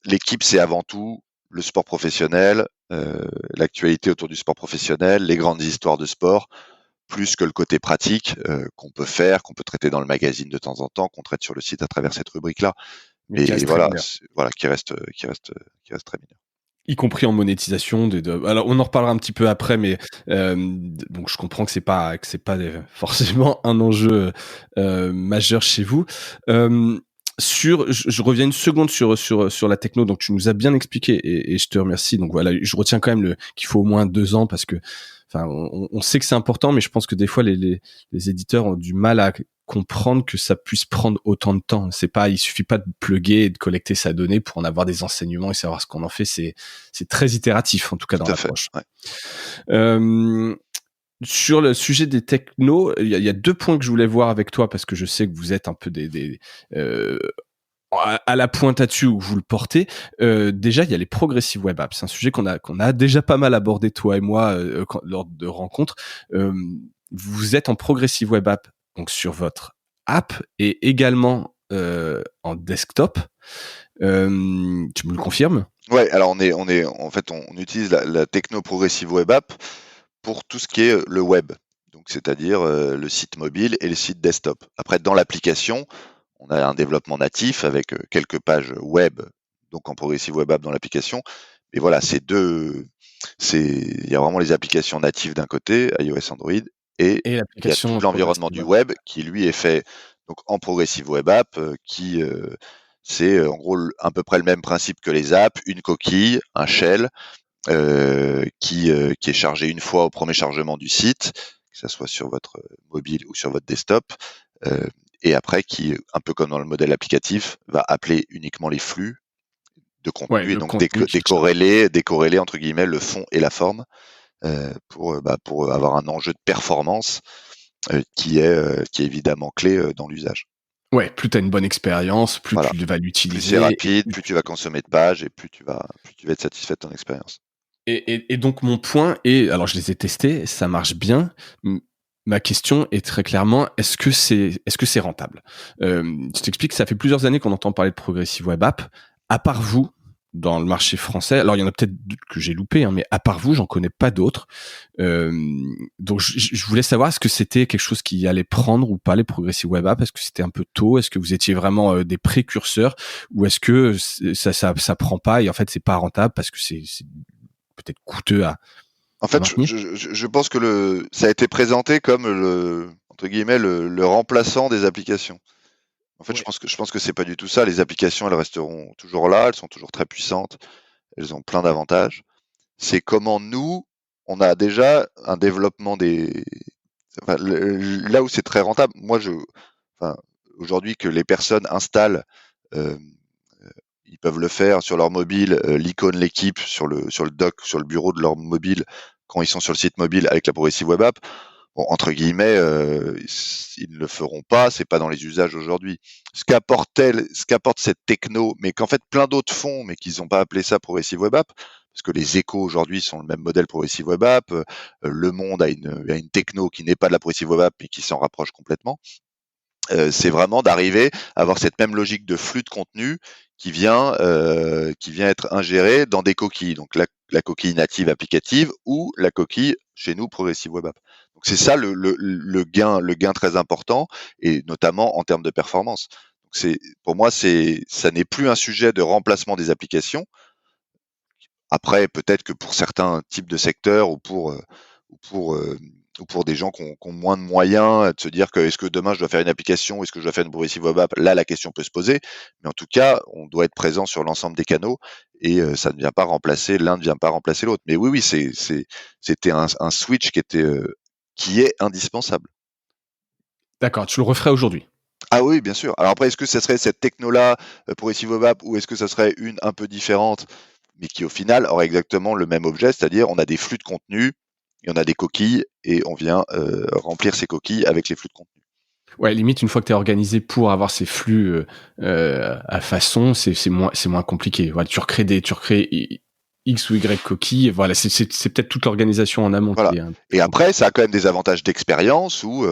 l'équipe, c'est avant tout le sport professionnel, l'actualité autour du sport professionnel, les grandes histoires de sport, plus que le côté pratique qu'on peut traiter dans le magazine de temps en temps, qu'on traite sur le site à travers cette rubrique-là. Mais qui Et reste très voilà, mineur. qui reste très mineur. Y compris en monétisation. Alors, on en reparlera un petit peu après, mais donc je comprends que c'est pas forcément un enjeu majeur chez vous. Je reviens une seconde sur la techno. Donc, tu nous as bien expliqué et je te remercie. Donc voilà, je retiens quand même qu'il faut au moins 2 ans parce que, enfin, on sait que c'est important, mais je pense que des fois les éditeurs ont du mal à comprendre que ça puisse prendre autant de temps. Il suffit pas de plugger et de collecter sa donnée pour en avoir des enseignements et savoir ce qu'on en fait. C'est très itératif, en tout cas dans Tout à fait. l'approche. Ouais. Sur le sujet des technos, il y a 2 points que je voulais voir avec toi parce que je sais que vous êtes un peu à la pointe là-dessus où vous le portez. Déjà, il y a les progressive web apps. C'est un sujet qu'on a déjà pas mal abordé, toi et moi, lors de rencontres. Vous êtes en progressive web app, donc sur votre app et également en desktop. Tu me le confirmes? Ouais, alors on utilise la techno progressive web app pour tout ce qui est le web. Donc, c'est-à-dire le site mobile et le site desktop. Après, dans l'application, on a un développement natif avec quelques pages web, donc en progressive web app dans l'application. Mais voilà, il y a vraiment les applications natives d'un côté, iOS, Android, et Et il y a tout l'application l'environnement progressive du web. web qui lui est fait donc en progressive web app, c'est en gros à peu près le même principe que les apps, une coquille, un shell, qui est chargé une fois au premier chargement du site, que ça soit sur votre mobile ou sur votre desktop, et après qui, un peu comme dans le modèle applicatif, va appeler uniquement les flux de Ouais, contenu et le donc contenu qui décorréler entre guillemets le fond et la forme, pour avoir un enjeu de performance qui est évidemment clé dans l'usage. Ouais, plus tu as une bonne expérience, plus Voilà. tu vas Plus l'utiliser c'est et rapide, plus tu vas consommer de pages et plus tu vas être satisfait de ton expérience. et donc mon point est, alors je les ai testés, ça marche bien. Ma question est très clairement, est-ce que c'est rentable? Je t'explique, ça fait plusieurs années qu'on entend parler de progressive web app. À part vous, dans le marché français, alors il y en a peut-être que j'ai loupé, hein, mais à part vous, j'en connais pas d'autres. Donc je voulais savoir, est-ce que c'était quelque chose qui allait prendre ou pas les progressive web app? Est-ce que c'était un peu tôt? Est-ce que vous étiez vraiment des précurseurs? Ou est-ce que ça prend pas et en fait c'est pas rentable parce que c'est peut-être coûteux En à fait, maintenir? je pense que ça a été présenté comme entre guillemets, le remplaçant des applications. En fait, Ouais. je pense que c'est pas du tout ça. Les applications, elles resteront toujours là, elles sont toujours très puissantes, elles ont plein d'avantages. C'est comment nous, on a déjà un développement là où c'est très rentable. Enfin, aujourd'hui que les personnes installent, euh, ils peuvent le faire sur leur mobile, l'icône l'équipe sur le dock, sur le bureau de leur mobile quand ils sont sur le site mobile avec la progressive web app. bon, entre guillemets, ils ne le feront pas, c'est pas dans les usages aujourd'hui. Ce qu'apporte cette techno, mais qu'en fait plein d'autres font, mais qu'ils n'ont pas appelé ça Progressive Web App, parce que les échos aujourd'hui sont le même modèle Progressive Web App, Le Monde a une techno qui n'est pas de la Progressive Web App, mais qui s'en rapproche complètement. C'est vraiment d'arriver à avoir cette même logique de flux de contenu qui vient être ingéré dans des coquilles. Donc la coquille native applicative ou la coquille chez nous Progressive Web App. Donc c'est ça le gain très important, et notamment en termes de performance. Donc pour moi ça n'est plus un sujet de remplacement des applications. Après, peut-être que pour certains types de secteurs ou pour, euh, ou pour des gens qui ont moins de moyens, de se dire que est-ce que demain je dois faire une application ou est-ce que je dois faire une progressive web app, là la question peut se poser. Mais en tout cas, on doit être présent sur l'ensemble des canaux, et ça ne vient pas remplacer, l'un ne vient pas remplacer l'autre. Mais oui, c'était un switch qui est indispensable. D'accord, tu le referais aujourd'hui. Ah oui, bien sûr. Alors après, est-ce que ça serait cette techno-là, Progressive Web App, ou est-ce que ça serait une un peu différente, mais qui au final aurait exactement le même objet, c'est-à-dire on a des flux de contenu et on a des coquilles, et on vient remplir ces coquilles avec les flux de contenu. Ouais, limite, une fois que tu es organisé pour avoir ces flux à façon, c'est moins compliqué. Voilà, tu recrées X ou Y coquilles. Voilà, c'est peut-être toute l'organisation en amont Voilà. qui est un peu Et après, compliquée. ça a quand même des avantages d'expérience où,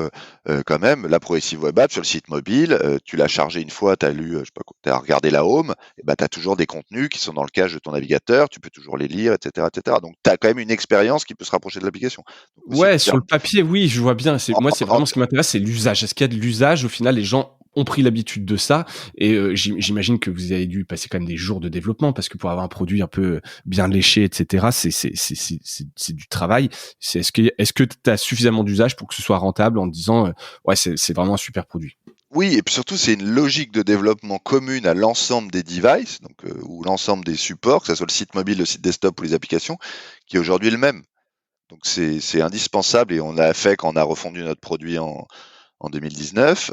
quand même, la Progressive Web App sur le site mobile, tu l'as chargé une fois, tu as lu, je sais pas quoi, tu as regardé la home, et ben, tu as toujours des contenus qui sont dans le cache de ton navigateur, tu peux toujours les lire, et cetera, et cetera. Donc, tu as quand même une expérience qui peut se rapprocher de l'application. Donc aussi, Ouais, sur le papier, oui, je vois bien. Moi, c'est en vraiment ce qui m'intéresse, c'est l'usage. Est-ce qu'il y a de l'usage? Au final, les gens ont pris l'habitude de ça. Et j'imagine que vous avez dû passer quand même des jours de développement, parce que pour avoir un produit un peu bien léché, etc., c'est du travail. Est-ce que tu as suffisamment d'usage pour que ce soit rentable en te disant, ouais, c'est vraiment un super produit? Oui, et puis surtout, c'est une logique de développement commune à l'ensemble des devices, donc ou l'ensemble des supports, que ce soit le site mobile, le site desktop ou les applications, qui est aujourd'hui le même. Donc c'est indispensable, et on l'a fait quand on a refondu notre produit en 2019,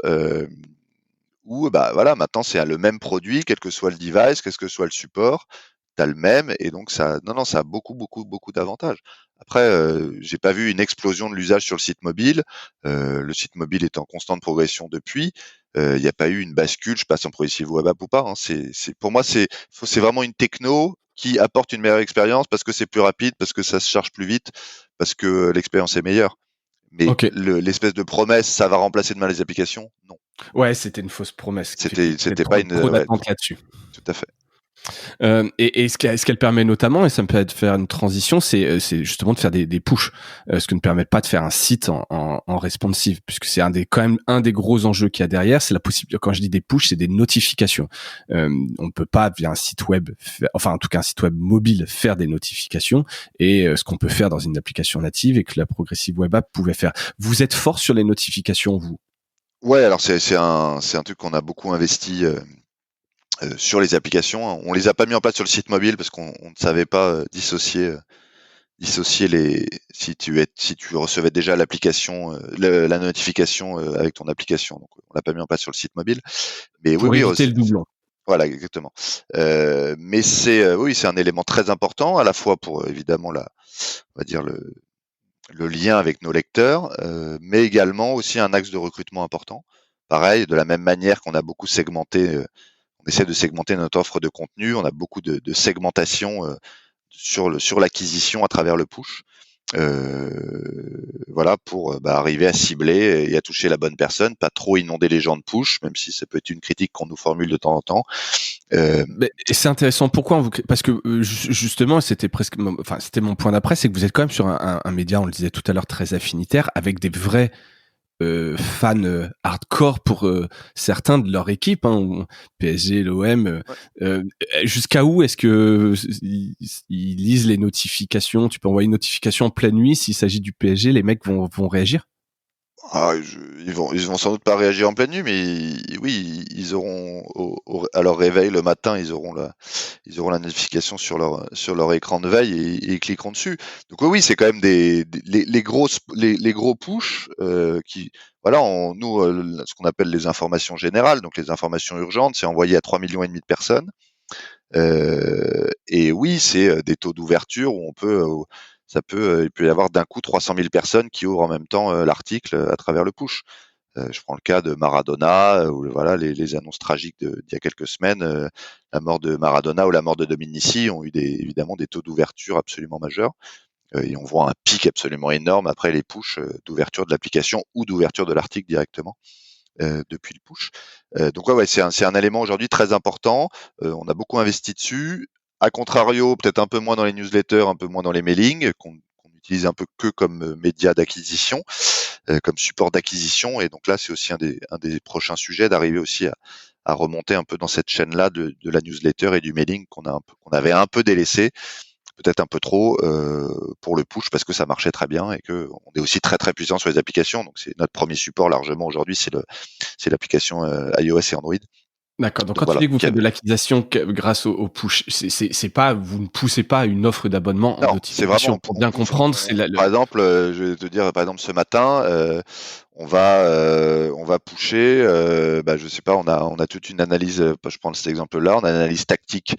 où bah voilà, maintenant c'est le même produit, quel que soit le device, quel que soit le support, tu as le même, et donc ça a beaucoup, beaucoup, beaucoup d'avantages. Après, j'ai pas vu une explosion de l'usage sur le site mobile. Le site mobile est en constante progression depuis. Il n'y a pas eu une bascule, je passe en Progressive Web App ou pas, hein. Pour moi, c'est vraiment une techno qui apporte une meilleure expérience parce que c'est plus rapide, parce que ça se charge plus vite, parce que l'expérience est meilleure. Mais Ok. l'espèce de promesse, ça va remplacer demain les applications, non. Ouais, c'était une fausse promesse qui fait qu'il y a C'était peut-être pas une, trop ouais, d'attentes là-dessus. tout à fait. Et ce qu'elle permet notamment, et ça me permet de faire une transition, c'est justement de faire des push, ce que ne permet pas de faire un site en responsive, puisque c'est quand même un des gros enjeux qu'il y a derrière, c'est la possibilité. Quand je dis des push, c'est des notifications. On ne peut pas via un site web, enfin en tout cas un site web mobile, faire des notifications, et ce qu'on peut faire dans une application native et que la Progressive Web App pouvait faire. Vous êtes fort sur les notifications, vous? Ouais, alors c'est un truc qu'on a beaucoup investi sur les applications. On les a pas mis en place sur le site mobile parce qu'on ne savait pas dissocier les si tu recevais déjà l'application, la notification avec ton application. Donc on l'a pas mis en place sur le site mobile. Mais oui, Pour oui, éviter le doublon. voilà, exactement. Mais oui, c'est un élément très important à la fois pour évidemment on va dire le lien avec nos lecteurs, mais également aussi un axe de recrutement important. Pareil, de la même manière qu'on a beaucoup segmenté, on essaie de segmenter notre offre de contenu, on a beaucoup de segmentation sur l'acquisition à travers le push. Voilà, pour arriver à cibler et à toucher la bonne personne, pas trop inonder les gens de push, même si ça peut être une critique qu'on nous formule de temps en temps. Et c'est intéressant. Pourquoi parce que justement, c'était mon point d'après, c'est que vous êtes quand même sur un média, on le disait tout à l'heure, très affinitaire, avec des vrais fans hardcore pour certains de leur équipe, hein, PSG, l'OM. Ouais. Jusqu'à où est-ce que ils lisent les notifications? Tu peux envoyer une notification en pleine nuit s'il s'agit du PSG, les mecs vont réagir? Ah, ils vont sans doute pas réagir en pleine nuit, mais oui, ils auront à leur réveil le matin, ils auront la notification sur leur écran de veille, et ils cliqueront dessus. Donc oui, c'est quand même les gros push qui voilà, nous ce qu'on appelle les informations générales, donc les informations urgentes, c'est envoyé à 3,5 millions de personnes. Et oui, c'est des taux d'ouverture où on peut il peut y avoir d'un coup 300 000 personnes qui ouvrent en même temps l'article à travers le push. Je prends le cas de Maradona, où voilà les annonces tragiques d'il y a quelques semaines, la mort de Maradona ou la mort de Dominici ont eu évidemment des taux d'ouverture absolument majeurs. Et on voit un pic absolument énorme après les pushs d'ouverture de l'application ou d'ouverture de l'article directement depuis le push. Donc ouais, c'est un élément aujourd'hui très important. On a beaucoup investi dessus. A contrario, peut-être un peu moins dans les newsletters, un peu moins dans les mailings, qu'on utilise un peu que comme média d'acquisition, comme support d'acquisition. Et donc là, c'est aussi un des prochains sujets d'arriver aussi à remonter un peu dans cette chaîne-là de la newsletter et du mailing qu'on avait un peu délaissé, peut-être un peu trop pour le push parce que ça marchait très bien et que on est aussi très très puissant sur les applications. Donc c'est notre premier support largement aujourd'hui, c'est l'application iOS et Android. D'accord. Donc Donc quand tu voilà. dis que vous faites de l'acquisition grâce au push, c'est pas, vous ne poussez pas une offre d'abonnement en Non, c'est vraiment notification. Pour bien comprendre, c'est par exemple, je vais te dire par exemple ce matin, on va pusher, je sais pas, on a toute une analyse, je prends cet exemple-là, on a une analyse tactique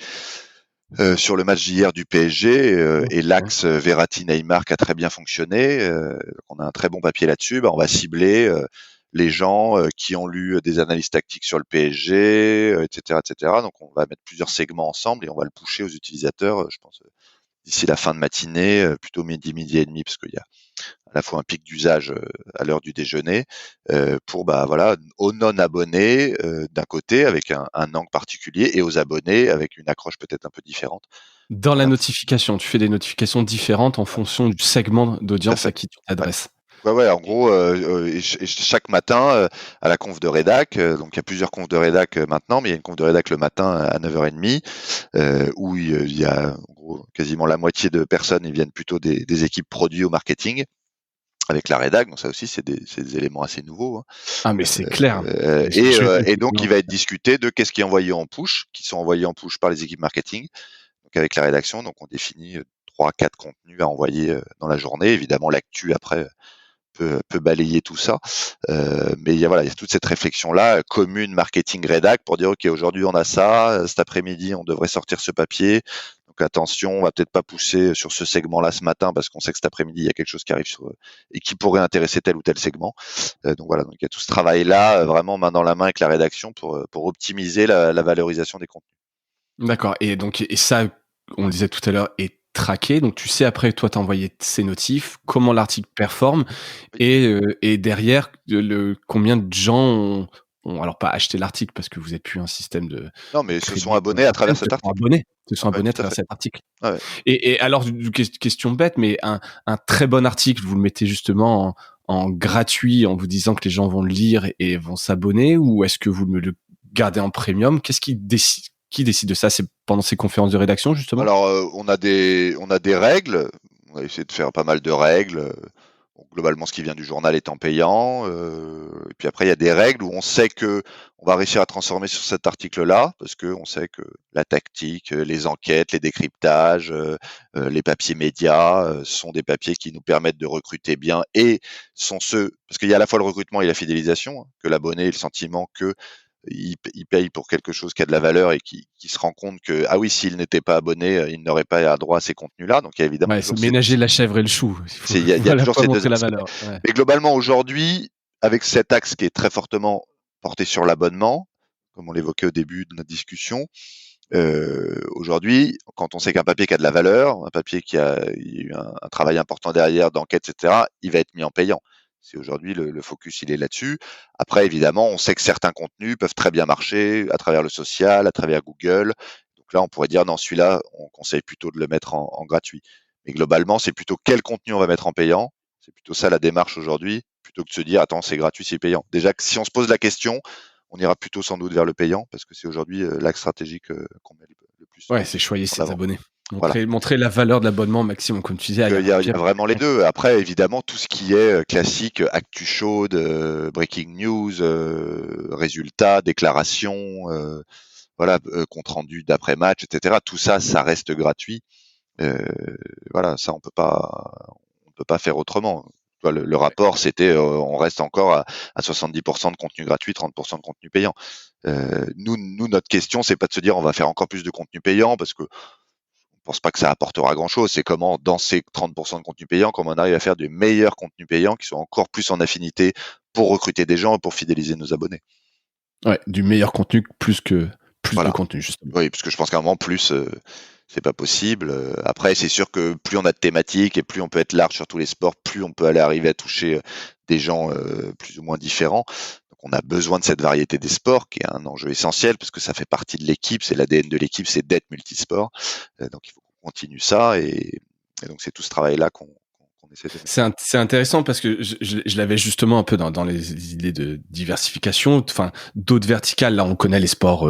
sur le match d'hier du PSG et l'axe Verratti-Neymar qui a très bien fonctionné. On a un très bon papier là-dessus. On va cibler les gens qui ont lu des analyses tactiques sur le PSG, etc., etc. Donc on va mettre plusieurs segments ensemble et on va le pusher aux utilisateurs. Je pense d'ici la fin de matinée, plutôt midi et demi, parce qu'il y a à la fois un pic d'usage à l'heure du déjeuner pour aux non-abonnés d'un côté avec un angle particulier et aux abonnés avec une accroche peut-être un peu différente. dans la Voilà. notification, tu fais des notifications différentes en fonction du segment Tout à d'audience à fait. qui tu Ouais. t'adresses. Ouais, en gros, chaque matin, à la conf de rédac, donc il y a plusieurs confs de rédac maintenant, mais il y a une conf de rédac le matin à 9h30, où il y a en gros quasiment la moitié de personnes, ils viennent plutôt des équipes produits au marketing, avec la rédac, donc ça aussi c'est des éléments assez nouveaux. Hein. Ah mais c'est clair. Et donc il va être discuté de qu'est-ce qui est envoyé en push, qui sont envoyés en push par les équipes marketing, donc avec la rédaction, donc on définit 3-4 contenus à envoyer dans la journée. Évidemment l'actu après peut balayer tout ça, mais il y a toute cette réflexion là commune marketing rédac pour dire ok aujourd'hui on a ça, cet après-midi on devrait sortir ce papier. Donc attention, on va peut-être pas pousser sur ce segment-là ce matin parce qu'on sait que cet après-midi il y a quelque chose qui arrive et qui pourrait intéresser tel ou tel segment. Donc voilà, donc il y a tout ce travail-là vraiment main dans la main avec la rédaction pour optimiser la valorisation des contenus. D'accord. Et donc, et ça, on le disait tout à l'heure, est traqué. Donc, tu sais après, toi, t'as envoyé ces notifs, comment l'article performe, Oui. et derrière, combien de gens ont alors pas acheté l'article parce que vous êtes plus un système de Non, mais se sont crédit abonnés à travers se cet sont article. abonnés, se sont Ouais, abonnés à tout à travers fait. cet article. Ouais. Et alors, question bête, mais un très bon article, vous le mettez justement en gratuit en vous disant que les gens vont le lire et vont s'abonner, ou est-ce que vous le gardez en premium? Qui décide de ça? C'est pendant ces conférences de rédaction, justement? Alors, on a des règles. On a essayé de faire pas mal de règles. Bon, globalement, ce qui vient du journal étant payant. Et puis après, il y a des règles où on sait que on va réussir à transformer sur cet article-là, parce que on sait que la tactique, les enquêtes, les décryptages, les papiers médias sont des papiers qui nous permettent de recruter bien et sont ceux, parce qu'il y a à la fois le recrutement et la fidélisation, hein, que l'abonné ait le sentiment que il paye pour quelque chose qui a de la valeur et qui se rend compte que ah oui, s'il n'était pas abonné, il n'aurait pas droit à ces contenus-là. Donc il y a évidemment Ouais, toujours c'est ménager la chèvre et le chou. il Il y faut a à la toujours fois ces deux montrer la aspects. valeur. Ouais. Mais globalement aujourd'hui, avec cet axe qui est très fortement porté sur l'abonnement, comme on l'évoquait au début de notre discussion, aujourd'hui, quand on sait qu'un papier qui a de la valeur, un papier qui a eu un travail important derrière, d'enquête, etc., il va être mis en payant. C'est aujourd'hui le focus, il est là-dessus. Après, évidemment, on sait que certains contenus peuvent très bien marcher à travers le social, à travers Google. Donc là, on pourrait dire, non, celui-là, on conseille plutôt de le mettre en gratuit. Mais globalement, c'est plutôt quel contenu on va mettre en payant. C'est plutôt ça la démarche aujourd'hui, plutôt que de se dire, attends, c'est gratuit, c'est payant. Déjà que si on se pose la question, on ira plutôt sans doute vers le payant, parce que c'est aujourd'hui l'axe stratégique qu'on met le plus Ouais, c'est choyer en ses avant. abonnés. Voilà. Montrer la valeur de l'abonnement au maximum, comme tu disais. Donc il y a vraiment les deux. Après, évidemment, tout ce qui est classique, actu chaude, breaking news, résultats, déclarations, compte rendu d'après match, etc. Tout ça, ça reste gratuit. Voilà, ça on peut pas faire autrement. Tu vois, le rapport, c'était, on reste encore à 70% de contenu gratuit, 30% de contenu payant. Nous, notre question, c'est pas de se dire on va faire encore plus de contenu payant parce que pense pas que ça apportera grand-chose. C'est comment, dans ces 30% de contenu payant, comment on arrive à faire du meilleur contenu payant qui soit encore plus en affinité pour recruter des gens et pour fidéliser nos abonnés. Ouais, du meilleur contenu plus de Voilà. contenu, justement. Oui, parce que je pense qu'à un moment, plus, c'est pas possible. Après, c'est sûr que plus on a de thématiques et plus on peut être large sur tous les sports, plus on peut aller arriver à toucher des gens plus ou moins différents. Donc, on a besoin de cette variété des sports, qui est un enjeu essentiel, parce que ça fait partie de l'équipe, c'est l'ADN de l'équipe, c'est d'être multisport. Donc, il faut qu'on continue ça, et donc c'est tout ce travail-là qu'on essaie de mener. C'est intéressant parce que je l'avais justement un peu dans les idées de diversification, enfin d'autres verticales. Là, on connaît les sports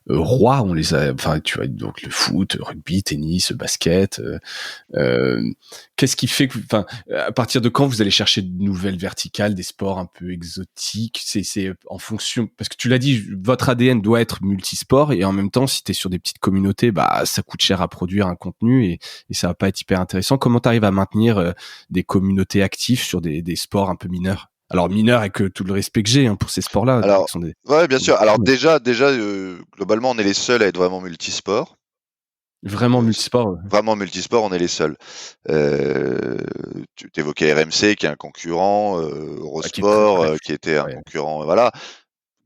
rois, on les a, enfin tu vois, donc le foot, rugby, tennis, basket. Qu'est-ce qui fait que, enfin, à partir de quand vous allez chercher de nouvelles verticales, des sports un peu exotiques? C'est en fonction, parce que tu l'as dit, votre ADN doit être multisport, et en même temps, si t'es sur des petites communautés, bah ça coûte cher à produire un contenu, et ça va pas être hyper intéressant. Comment t'arrives à maintenir des communautés actives sur des sports un peu mineurs? Alors mineurs, avec tout le respect que j'ai pour ces sports-là, qui Alors, sont des ouais, bien sûr. Alors déjà, globalement, on est les seuls à être vraiment multisports. vraiment multisports. Vraiment multisport, on est les seuls. Tu évoquais RMC, qui est un concurrent, Qui est très Eurosport, très qui était un ouais. concurrent, voilà.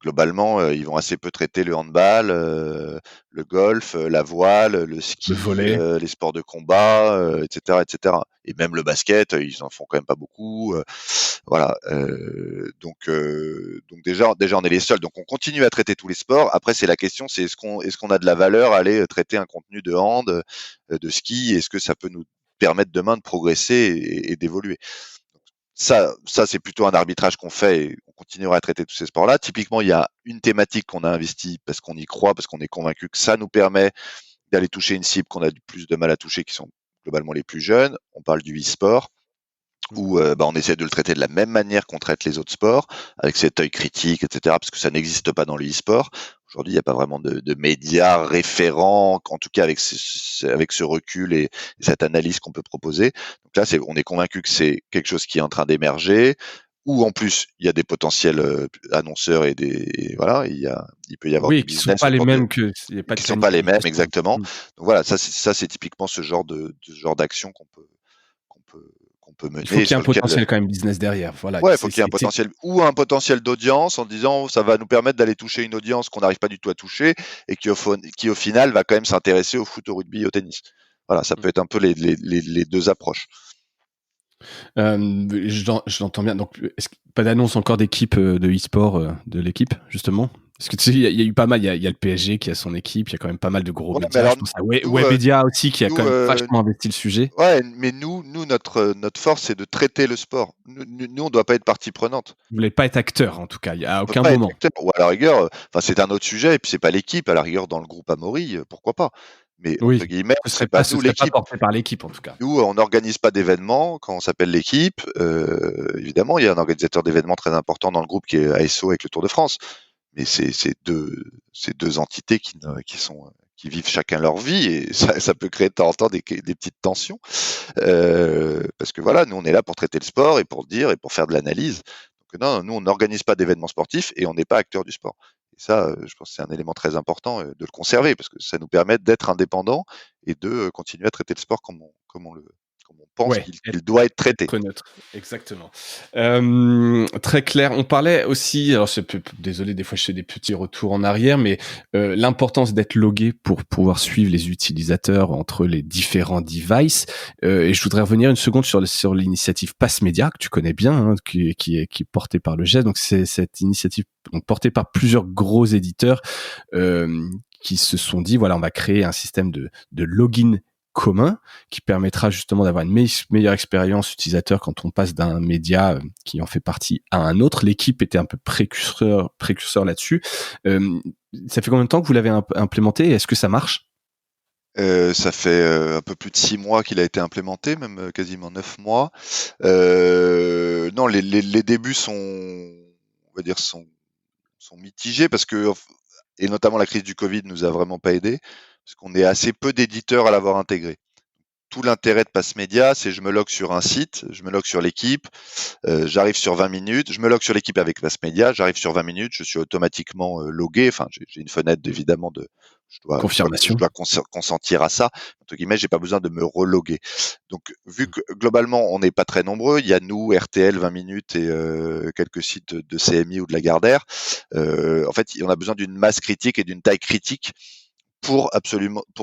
Globalement, ils vont assez peu traiter le handball, le golf, la voile, le Le ski, volley. les sports de combat, et cetera, et cetera. Et même le basket, ils en font quand même pas beaucoup. Voilà. Donc déjà on est les seuls. Donc on continue à traiter tous les sports. Après c'est la question, c'est est-ce qu'on a de la valeur à aller traiter un contenu de hand, de ski. Est-ce que ça peut nous permettre demain de progresser et d'évoluer? Ça c'est plutôt un arbitrage qu'on fait, et on continuera à traiter tous ces sports-là. Typiquement, il y a une thématique qu'on a investie parce qu'on y croit, parce qu'on est convaincu que ça nous permet d'aller toucher une cible qu'on a du plus de mal à toucher, qui sont globalement les plus jeunes. On parle du e-sport, où on essaie de le traiter de la même manière qu'on traite les autres sports, avec cet œil critique, etc., parce que ça n'existe pas dans le e-sport. Aujourd'hui, il n'y a pas vraiment de médias référents, en tout cas avec ce recul et cette analyse qu'on peut proposer. Donc là, on est convaincu que c'est quelque chose qui est en train d'émerger, où en plus il y a des potentiels annonceurs, voilà, il peut y avoir Oui, du qui sont business pas les autour mêmes, que il y a pas de qui sont pas les mêmes cannibalisation. exactement. Donc voilà, ça c'est typiquement ce genre d'action qu'on peut qu'on peut Il faut mener, et qu'il y ait sur un lequel potentiel quand même business derrière. Voilà, ouais, il faut qu'il y ait un potentiel, ou un potentiel d'audience, en disant ça va nous permettre d'aller toucher une audience qu'on n'arrive pas du tout à toucher, et qui au final va quand même s'intéresser au foot, au rugby, au tennis. Voilà, ça peut être un peu les deux approches. Je l'entends bien. Donc, est-ce que pas d'annonce encore d'équipe de e-sport de l'équipe, justement? Parce que tu sais, il y a eu pas mal. Il y a le PSG qui a son équipe. Il y a quand même pas mal de gros Ouais, mais médias. Je alors pense à nous, Webedia aussi, qui a nous quand même vachement investi le sujet. ouais, mais notre force, c'est de traiter le sport. Nous, on doit pas être partie prenante. Vous voulez pas être acteur, en tout cas, à On peut aucun pas être moment. acteur, ou à la rigueur, enfin c'est un autre sujet, et puis c'est pas l'équipe, à la rigueur dans le groupe Amaury, pourquoi pas. Mais entre Oui, guillemets, c'est pas ce nous serait pas l'équipe. porté par l'équipe, en tout cas. Nous, on n'organise pas d'événements quand on s'appelle l'équipe. Évidemment, il y a un organisateur d'événements très important dans le groupe, qui est ASO avec le Tour de France. Mais c'est deux entités qui vivent chacun leur vie, et ça peut créer de temps en temps des petites tensions. Parce que voilà, nous on est là pour traiter le sport et pour dire et pour faire de l'analyse. Donc non, nous on n'organise pas d'événements sportifs et on n'est pas acteur du sport. Et ça, je pense que c'est un élément très important de le conserver, parce que ça nous permet d'être indépendants et de continuer à traiter le sport comme on pense Ouais, qu'il doit être traité. être neutre, exactement. Très clair. On parlait aussi, alors désolé, des fois je fais des petits retours en arrière, mais l'importance d'être logué pour pouvoir suivre les utilisateurs entre les différents devices. Et je voudrais revenir une seconde sur l'initiative Pass Media, que tu connais bien, qui est portée par le GES. Donc c'est cette initiative, donc, portée par plusieurs gros éditeurs qui se sont dit, voilà, on va créer un système de login commun qui permettra justement d'avoir une meilleure expérience utilisateur quand on passe d'un média qui en fait partie à un autre. L'équipe était un peu précurseur là-dessus. Ça fait combien de temps que vous l'avez implémenté? Est-ce que ça marche? Ça fait un peu plus de 6 mois qu'il a été implémenté, même quasiment 9 mois. Non, les débuts on va dire, sont mitigés, parce que, et notamment la crise du Covid nous a vraiment pas aidé, parce qu'on est assez peu d'éditeurs à l'avoir intégré. tout l'intérêt de Pass Média, c'est je me log sur un site, je me log sur l'équipe, j'arrive sur 20 minutes, je me log sur l'équipe avec Pass Média, j'arrive sur 20 minutes, je suis automatiquement logué. Enfin, j'ai une fenêtre évidemment de je Confirmation. dois consentir à ça. Entre guillemets, j'ai pas besoin de me reloguer. Donc, vu que globalement, on n'est pas très nombreux, il y a nous, RTL, 20 minutes et quelques sites de CMI ou de Lagardère. En fait, on a besoin d'une masse critique et d'une taille critique pour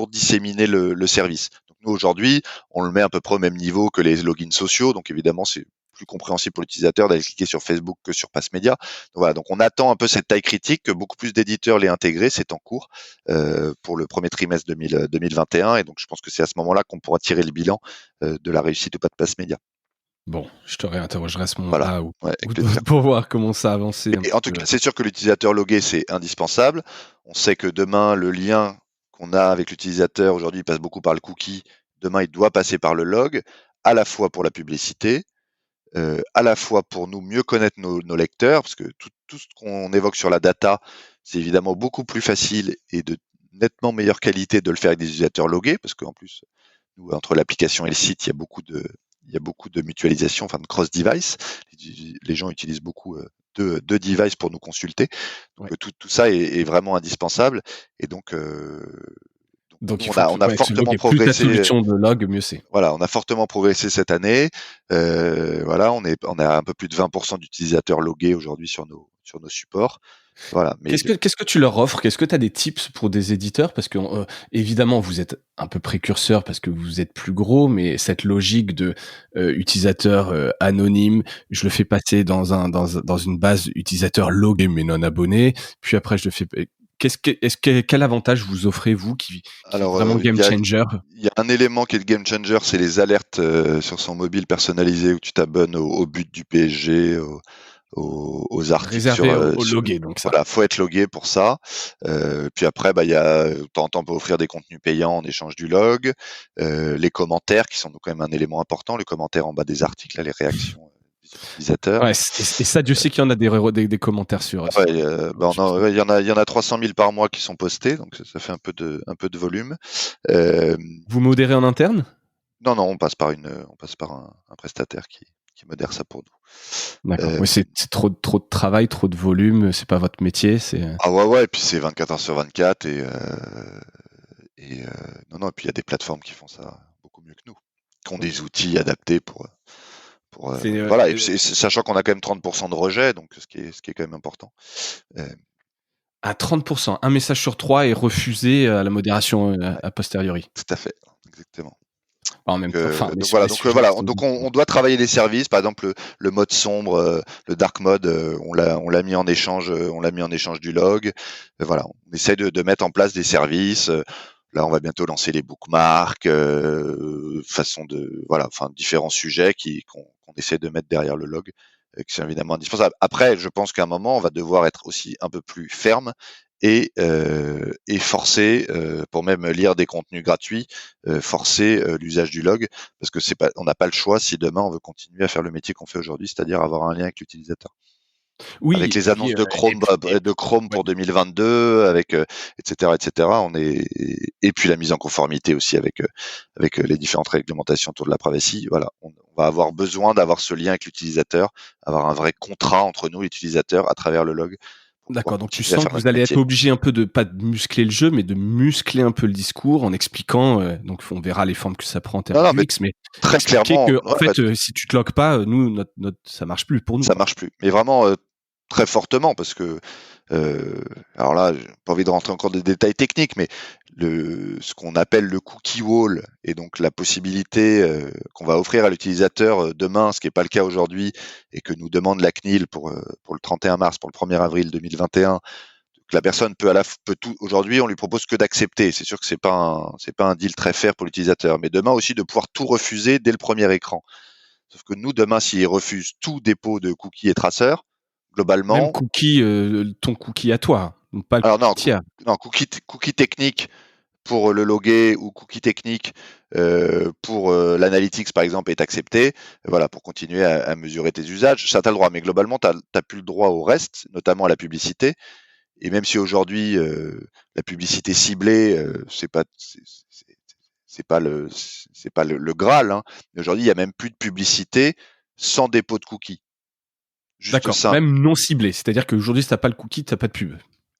disséminer le service. Donc nous aujourd'hui, on le met à peu près au même niveau que les logins sociaux. Donc évidemment, c'est plus compréhensible pour l'utilisateur d'aller cliquer sur Facebook que sur Pass Média. Donc voilà, donc on attend un peu cette taille critique, que beaucoup plus d'éditeurs l'aient intégré, c'est en cours pour le premier trimestre 2021. Et donc je pense que c'est à ce moment-là qu'on pourra tirer le bilan de la réussite ou pas de Pass Média. Bon, je te réinterrogerai à ce Voilà, moment-là ouais, avec plaisir. pour voir comment ça a avancé. Et en tout cas, c'est sûr que l'utilisateur logué, c'est indispensable. On sait que demain, le lien qu'on a avec l'utilisateur, aujourd'hui, il passe beaucoup par le cookie. Demain, il doit passer par le log, à la fois pour la publicité, à la fois pour nous mieux connaître nos lecteurs, parce que tout ce qu'on évoque sur la data, c'est évidemment beaucoup plus facile et de nettement meilleure qualité de le faire avec des utilisateurs logués, parce qu'en plus, nous, entre l'application et le site, il y a beaucoup de mutualisation, enfin de cross-device. Les gens utilisent beaucoup deux devices pour nous consulter. Donc Ouais. tout ça est vraiment indispensable. Et donc, Donc nous, il faut on a que tu fortement logues. Plus ta progressé. solution de log, mieux c'est. Voilà, on a fortement progressé cette année. Voilà, on a un peu plus de 20% d'utilisateurs logués aujourd'hui sur nos supports. Voilà, mais Qu'est-ce que tu leur offres? Qu'est-ce que tu as des tips pour des éditeurs? Parce que, évidemment, vous êtes un peu précurseur parce que vous êtes plus gros, mais cette logique de, utilisateur, anonyme, je le fais passer dans une base utilisateur logué mais non abonné, puis après je le fais quel avantage vous offrez, vous, qui est alors, vraiment game changer? il y a un élément qui est le game changer, c'est les alertes sur son mobile personnalisé où tu t'abonnes au but du PSG, aux articles Réservé aux logués, donc ça. voilà, faut être logué pour ça. Puis après, bah, il y a de temps en temps, on peut offrir des contenus payants en échange du log, les commentaires qui sont donc quand même un élément important, les commentaires en bas des articles, là, les réactions des utilisateurs. Ouais, et ça, Dieu sait qu'il y en a des commentaires sur, Ouais, bah, sur ça. ouais, il y en a 300 000 par mois qui sont postés, donc ça fait un peu de volume. Euh, Vous modérez en interne? non, non, on passe par un prestataire qui modère ça pour nous. D'accord. Oui, c'est trop de travail, trop de volume, c'est pas votre métier, c'est. Ah ouais, ouais, et puis c'est 24 heures sur 24 non, non, et puis il y a des plateformes qui font ça beaucoup mieux que nous, qui ont des outils adaptés C'est, voilà, et puis sachant qu'on a quand même 30% de rejet, donc ce qui est quand même important. Euh, à 30%, un message sur 3 est refusé à la modération, ouais, a posteriori. tout à fait, exactement. En même temps, enfin, Donc sur voilà, les sujets qui sont. donc on doit travailler les services, par exemple le mode sombre, le dark mode, on l'a mis en échange, du log. Voilà, on essaie de mettre en place des services. Là, on va bientôt lancer les bookmarks, façon de voilà, enfin différents sujets qu'on essaie de mettre derrière le log, qui sont évidemment indispensables. Après, je pense qu'à un moment, on va devoir être aussi un peu plus ferme et forcer, pour même lire des contenus gratuits, forcer l'usage du log, parce que on n'a pas le choix si demain on veut continuer à faire le métier qu'on fait aujourd'hui, c'est-à-dire avoir un lien avec l'utilisateur. Oui, Avec les et puis, annonces de Chrome, de Chrome ouais. pour 2022, avec etc., etc. Et puis la mise en conformité aussi avec les différentes réglementations autour de la privacy. Voilà, on va avoir besoin d'avoir ce lien avec l'utilisateur, avoir un vrai contrat entre nous, l'utilisateur, à travers le log, pour pouvoir D'accord, donc tu continuer à sens faire que vous notre allez être métier. obligé un peu de pas de muscler le jeu, mais de muscler un peu le discours en expliquant, donc on verra les formes que ça prend en termes Non, non, mais d'UX, mais très expliquer clairement, que en ouais, fait, si tu te logs pas, nous notre ça marche plus pour nous, ça quoi. marche plus. Mais vraiment très fortement, parce que alors là, j'ai pas envie de rentrer encore dans des détails techniques, mais ce qu'on appelle le cookie wall, et donc la possibilité qu'on va offrir à l'utilisateur demain, ce qui n'est pas le cas aujourd'hui, et que nous demande la CNIL pour le 31 mars, pour le 1er avril 2021, que la personne peut tout. Aujourd'hui, on lui propose que d'accepter. C'est sûr que c'est pas un deal très fair pour l'utilisateur, mais demain aussi de pouvoir tout refuser dès le premier écran. Sauf que nous, demain, s'il refuse tout dépôt de cookies et traceurs, Même globalement, cookie, ton cookie à toi, donc pas le alors non, cookie tiers. cookie technique pour le loguer ou cookie technique pour l'analytics par exemple est accepté, voilà, pour continuer à mesurer tes usages, ça t'as le droit, mais globalement t'as plus le droit au reste, notamment à la publicité. Et même si aujourd'hui la publicité ciblée, le Graal, hein. Mais aujourd'hui, il y a même plus de publicité sans dépôt de cookies. Juste D'accord, simple. même non ciblé. C'est-à-dire qu'aujourd'hui, si t'as pas le cookie, t'as pas de pub.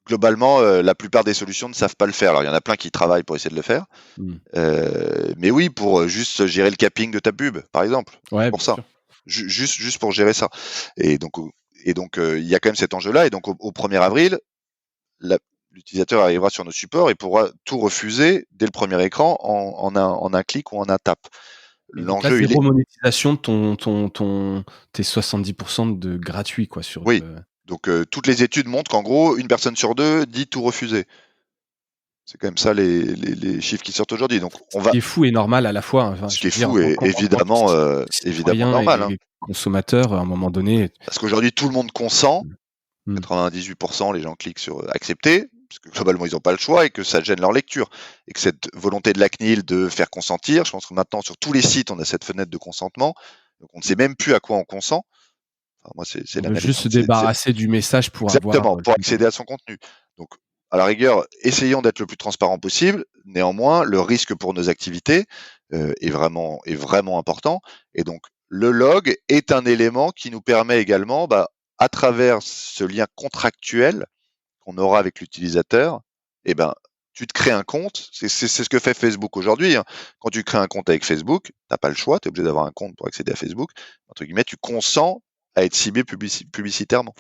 Globalement, la plupart des solutions ne savent pas le faire. Alors, il y en a plein qui travaillent pour essayer de le faire. Mais oui, pour juste gérer le capping de ta pub, par exemple. Ouais, Pour bien ça. sûr. Juste pour gérer ça. Et donc, il y a quand même cet enjeu-là. Et donc, au 1er avril, l'utilisateur arrivera sur nos supports et pourra tout refuser dès le premier écran en un clic ou en un tap. Et donc là, L'enjeu, il est... zéro monétisation de tes 70% de gratuit, quoi, sur Oui. Donc, toutes les études montrent qu'en gros, une personne sur 2 dit tout refuser. C'est quand même ça les chiffres qui sortent aujourd'hui. Donc, ce qui est fou et normal à la fois. Enfin, ce qui est fou et évidemment normal. Et consommateurs, à un moment donné. Parce qu'aujourd'hui, tout le monde consent. 98%, les gens cliquent sur accepter, parce que globalement, ils n'ont pas le choix et que ça gêne leur lecture. Et que cette volonté de la CNIL de faire consentir, je pense que maintenant, sur tous les sites, on a cette fenêtre de consentement. Donc, on ne sait même plus à quoi on consent. Enfin, moi, c'est on veut juste se débarrasser du message pour exactement, pour accéder à son contenu. Donc, à la rigueur, essayons d'être le plus transparent possible. Néanmoins, le risque pour nos activités est vraiment important. Et donc, le log est un élément qui nous permet également, à travers ce lien contractuel qu'on aura avec l'utilisateur, tu te crées un compte. C'est ce que fait Facebook aujourd'hui, hein. Quand tu crées un compte avec Facebook, t'as pas le choix, tu es obligé d'avoir un compte pour accéder à Facebook. Entre guillemets, tu consens à être ciblé publicitairement.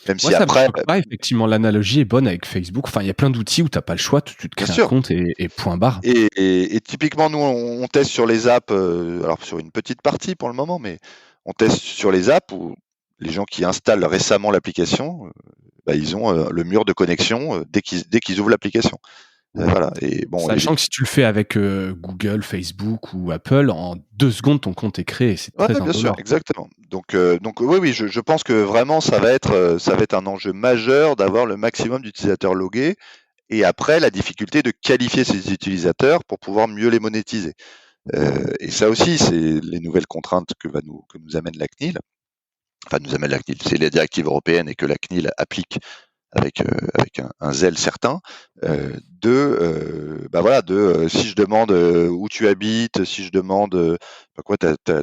Même si après, effectivement, l'analogie est bonne avec Facebook. Enfin, il y a plein d'outils où t'as pas le choix, tu te crées un compte et point barre. Et typiquement, nous, on teste sur les apps, alors sur une petite partie pour le moment, mais on teste sur les apps où les gens qui installent récemment l'application, ils ont le mur de connexion dès qu'ils ouvrent l'application. Voilà. Et bon, sachant que si tu le fais avec Google, Facebook ou Apple, en 2 secondes, ton compte est créé. C'est très bien sûr, exactement. Donc oui, je pense que vraiment, ça va être un enjeu majeur d'avoir le maximum d'utilisateurs logués. Et après, la difficulté de qualifier ces utilisateurs pour pouvoir mieux les monétiser. Et ça aussi, c'est les nouvelles contraintes que nous amène la CNIL. Enfin, nous amène la CNIL. C'est les directives européennes et que la CNIL applique avec un zèle certain. Si je demande où tu habites, si je demande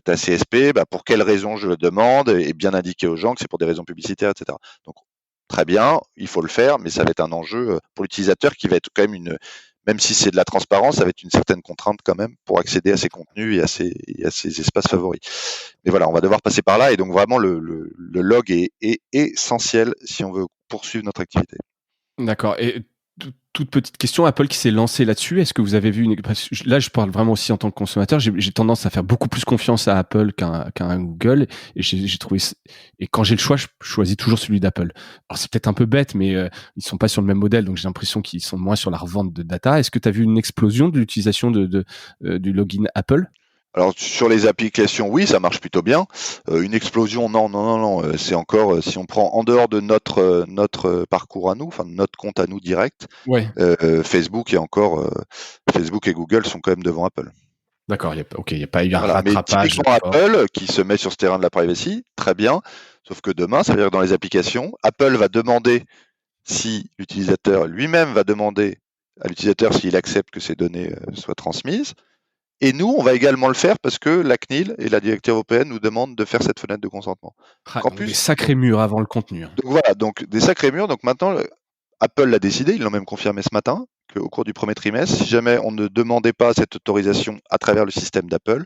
ta CSP, pour quelles raisons je le demande, et bien indiquer aux gens que c'est pour des raisons publicitaires, etc. Donc, très bien, il faut le faire, mais ça va être un enjeu pour l'utilisateur qui va être quand même même si c'est de la transparence, ça va être une certaine contrainte quand même pour accéder à ces contenus et à ces espaces favoris. Mais voilà, on va devoir passer par là, et donc vraiment le log est essentiel si on veut poursuivre notre activité. D'accord. Et toute petite question, Apple qui s'est lancé là-dessus, est-ce que vous avez vu là, je parle vraiment aussi en tant que consommateur, j'ai tendance à faire beaucoup plus confiance à Apple qu'à Google, et j'ai trouvé, et quand j'ai le choix, je choisis toujours celui d'Apple. Alors c'est peut-être un peu bête, mais ils sont pas sur le même modèle, donc j'ai l'impression qu'ils sont moins sur la revente de data. Est-ce que tu as vu une explosion de l'utilisation du login Apple? Alors sur les applications, oui, ça marche plutôt bien. Une explosion, non. C'est encore, si on prend en dehors de notre parcours à nous, enfin notre compte à nous direct, ouais. Facebook et Google sont quand même devant Apple. D'accord, il n'y a pas eu un rattrapage. Mais typiquement Apple, qui se met sur ce terrain de la privacy, très bien. Sauf que demain, ça veut dire que dans les applications, Apple va demander si l'utilisateur lui-même va demander à l'utilisateur s'il accepte que ces données soient transmises. Et nous, on va également le faire parce que la CNIL et la directive européenne nous demandent de faire cette fenêtre de consentement. Des sacrés murs avant le contenu. Donc voilà, donc des sacrés murs. Donc maintenant, Apple l'a décidé, ils l'ont même confirmé ce matin, qu'au cours du premier trimestre, si jamais on ne demandait pas cette autorisation à travers le système d'Apple,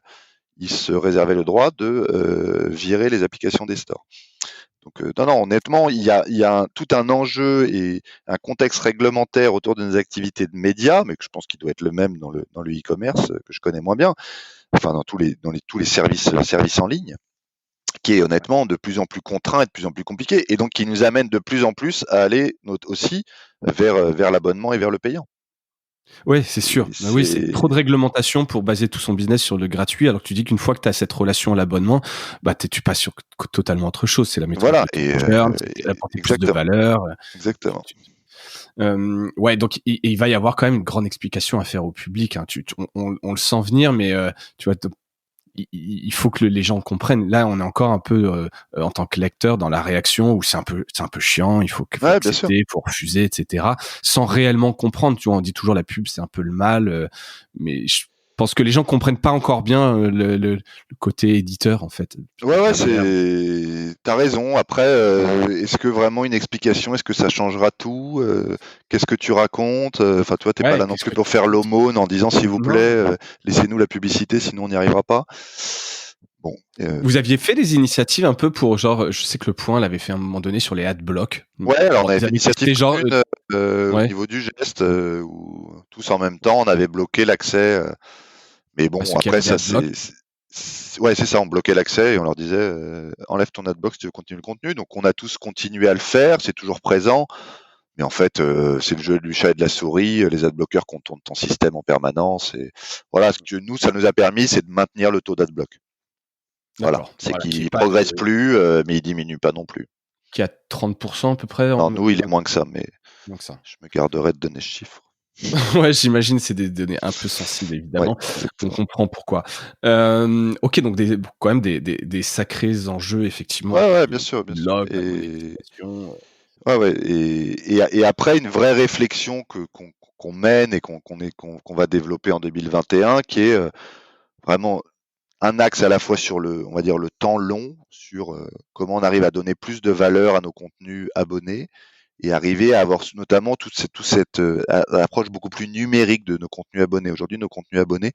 ils se réservaient le droit de virer les applications des stores. Donc non, honnêtement, il y a tout un enjeu et un contexte réglementaire autour de nos activités de médias, mais que je pense qu'il doit être le même dans le e-commerce, que je connais moins bien, enfin dans tous les services en ligne, qui est honnêtement de plus en plus contraint et de plus en plus compliqué, et donc qui nous amène de plus en plus à aller aussi vers l'abonnement et vers le payant. Oui, c'est sûr. Oui, c'est trop de réglementation pour baser tout son business sur le gratuit, alors que tu dis qu'une fois que tu as cette relation à l'abonnement, tu passes sur totalement autre chose. C'est la méthode d'apporter plus de valeur. Exactement. Ouais, donc il va y avoir quand même une grande explication à faire au public. Hein. On le sent venir, mais tu vois, il faut que les gens comprennent. Là, on est encore un peu en tant que lecteur dans la réaction où c'est un peu chiant. Il faut accepter, faut refuser, etc. Sans réellement comprendre. Tu vois, on dit toujours la pub, c'est un peu le mal, mais pense que les gens comprennent pas encore bien le côté éditeur en fait. Ouais, t'as raison. Après, est-ce que vraiment une explication, est-ce que ça changera tout? Qu'est-ce que tu racontes? Enfin, toi, t'es pas Ouais, là non qu'est-ce plus que pour faire l'aumône en disant s'il vous plaît, non. laissez-nous la publicité, sinon on n'y arrivera pas. Bon, Vous aviez fait des initiatives un peu pour genre, je sais que Le Point l'avait fait à un moment donné sur les adblocks. ouais, alors on Genre avait ils fait une avaient initiative testé genre, commune au ouais, niveau du geste, où tous en même temps, on avait bloqué l'accès. Mais à bon, ceux qui après avaient des ça, adblocks. ouais, c'est ça, on bloquait l'accès et on leur disait enlève ton adblock si tu veux continuer le contenu. Donc on a tous continué à le faire, c'est toujours présent. Mais en fait, c'est le jeu du chat et de la souris. Les adblockers contournent ton système en permanence. Et voilà, ce que nous, ça nous a permis, c'est de maintenir le taux d'adblock. Voilà, D'accord. c'est Voilà, qu'il progresse plus, mais il diminue pas non plus. qui est à 30% à peu près Non, nous, il est moins que ça, mais moins que ça. je me garderai de donner ce chiffre. Ouais, j'imagine, c'est des données un peu sensibles Ouais, évidemment. On exactement. comprend pourquoi. OK, donc quand même des sacrés enjeux effectivement Ouais, avec ouais, le bien sûr, bien sûr. log, la Et monétisation. ouais, ouais, et après une vraie réflexion qu'on mène et qu'on va développer en 2021, qui est vraiment un axe à la fois sur on va dire le temps long, sur comment on arrive à donner plus de valeur à nos contenus abonnés et arriver à avoir notamment toute cette approche beaucoup plus numérique de nos contenus abonnés. Aujourd'hui, nos contenus abonnés,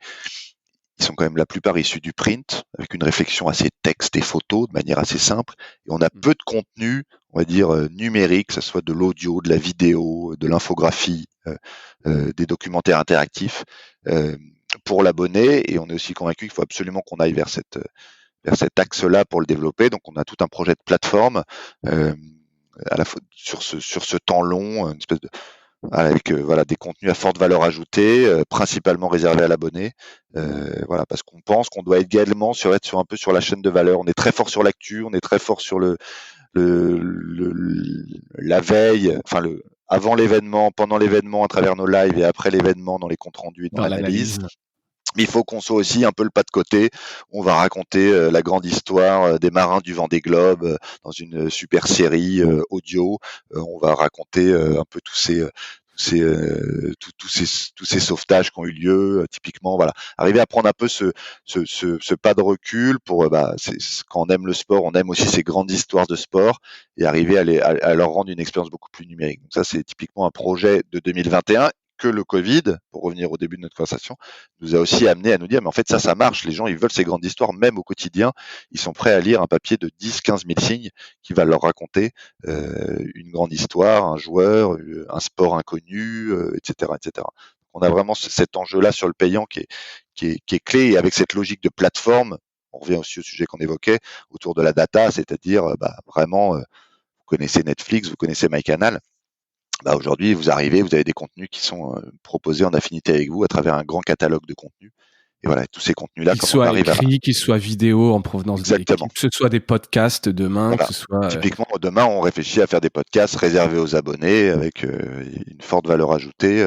ils sont quand même la plupart issus du print, avec une réflexion assez texte et photo, de manière assez simple. Et on a Mmh. peu de contenu, on va dire, numérique, que ce soit de l'audio, de la vidéo, de l'infographie, des documentaires interactifs, pour l'abonné. Et on est aussi convaincu qu'il faut absolument qu'on aille vers cet axe-là pour le développer. Donc on a tout un projet de plateforme, à la fois sur ce temps long, une espèce de avec voilà des contenus à forte valeur ajoutée, principalement réservés à l'abonné. Voilà, parce qu'on pense qu'on doit également être sur un peu sur la chaîne de valeur. On est très fort sur l'actu, on est très fort sur la veille, enfin avant l'événement, pendant l'événement à travers nos lives et après l'événement dans les comptes rendus et dans Dans l'analyse. l'analyse. Mais il faut qu'on soit aussi un peu le pas de côté. On va raconter la grande histoire des marins du Vendée Globe dans une super série audio. On va raconter un peu tous ces sauvetages qui ont eu lieu. Typiquement, voilà, arriver à prendre un peu ce pas de recul pour quand on aime le sport, on aime aussi ces grandes histoires de sport et arriver à leur rendre une expérience beaucoup plus numérique. Donc ça, c'est typiquement un projet de 2021 que le Covid, pour revenir au début de notre conversation, nous a aussi amené à nous dire, mais en fait, ça marche. Les gens, ils veulent ces grandes histoires, même au quotidien. Ils sont prêts à lire un papier de 10-15 000 signes qui va leur raconter une grande histoire, un joueur, un sport inconnu, etc., etc. On a vraiment cet enjeu-là sur le payant qui est clé, et avec cette logique de plateforme, on revient aussi au sujet qu'on évoquait autour de la data, c'est-à-dire vraiment, vous connaissez Netflix, vous connaissez MyCanal. Aujourd'hui, vous avez des contenus qui sont proposés en affinité avec vous à travers un grand catalogue de contenus. Et voilà, tous ces contenus-là, Qu'ils quand on soient arrive à... écrits, qu'ils soient vidéo en provenance de Exactement. l'équipe, que ce soit des podcasts demain, que Voilà. ce soit, Typiquement, demain, on réfléchit à faire des podcasts réservés aux abonnés avec une forte valeur ajoutée.